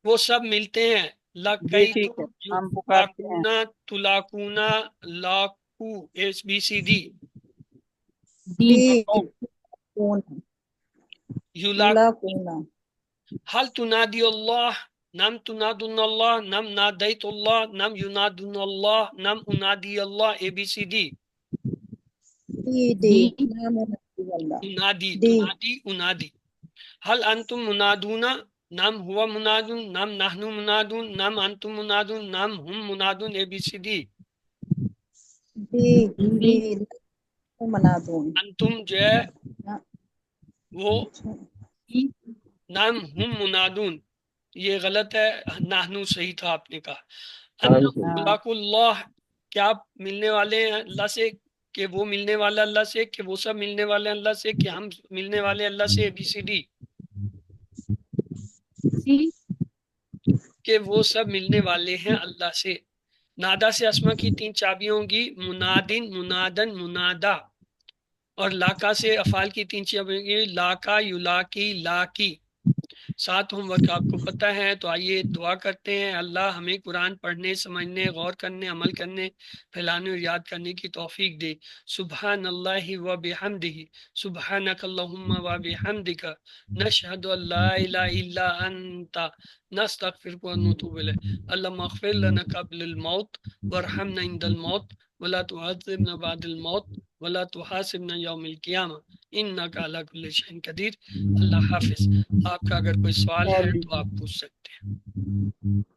وہ سب ملتے ہیں. لقیتم، ہم پکارتے ہیں. لاکونا، تلاکونا، لاکو. ABCD. یلاکو. حل تنادی اللہ، نم تنادن اللہ، نم نادیت اللہ، نم ینادن اللہ، نم انادی اللہ. ABCD. انادی، تنادی، انادی. حل انتم منادونا، نام ہوا منادن، نام نحنو منادن، نام انتم منادن، نام ہم منادن، ABCD. بی منادون. انتم جو ہے وہ نام ہم منادون، یہ غلط ہے، نحنو صحیح تھا آپ نے کہا. ملاق اللہ، کیا ملنے والے ہیں اللہ سے، کہ وہ ملنے والا اللہ سے، کہ وہ سب ملنے والے اللہ سے، کہ ہم ملنے والے اللہ سے، ABCD. کہ وہ سب ملنے والے ہیں اللہ سے. نادا سے اسما کی 3 چابیاں ہوں گی، منادن، منادن، منادا. اور لاکا سے افعال کی 3 چابیاں ہوں گی، لاکا، یلاکی، لاکی. 7 ہوم ورک آپ کو پتہ ہے، تو آئیے دعا کرتے ہیں اللہ ہمیں قرآن پڑھنے، سمجھنے، غور کرنے، عمل کرنے، پھیلانے اور یاد کرنے کی توفیق دے. سبحان اللہ و بحمدہ، سبحانک اللہم و بحمدک، نشہد ان لا الہ الا انت، نستغفرک و نتوب الیک. اللہم اغفر لنا قبل الموت وارحمنا عند الموت ولا تعذبنا بعد الموت ولا تحاسبنا یوم القیامہ انک علی کل شیء قدیر. اللہ حافظ. آپ کا اگر کوئی سوال ہے تو آپ پوچھ سکتے ہیں.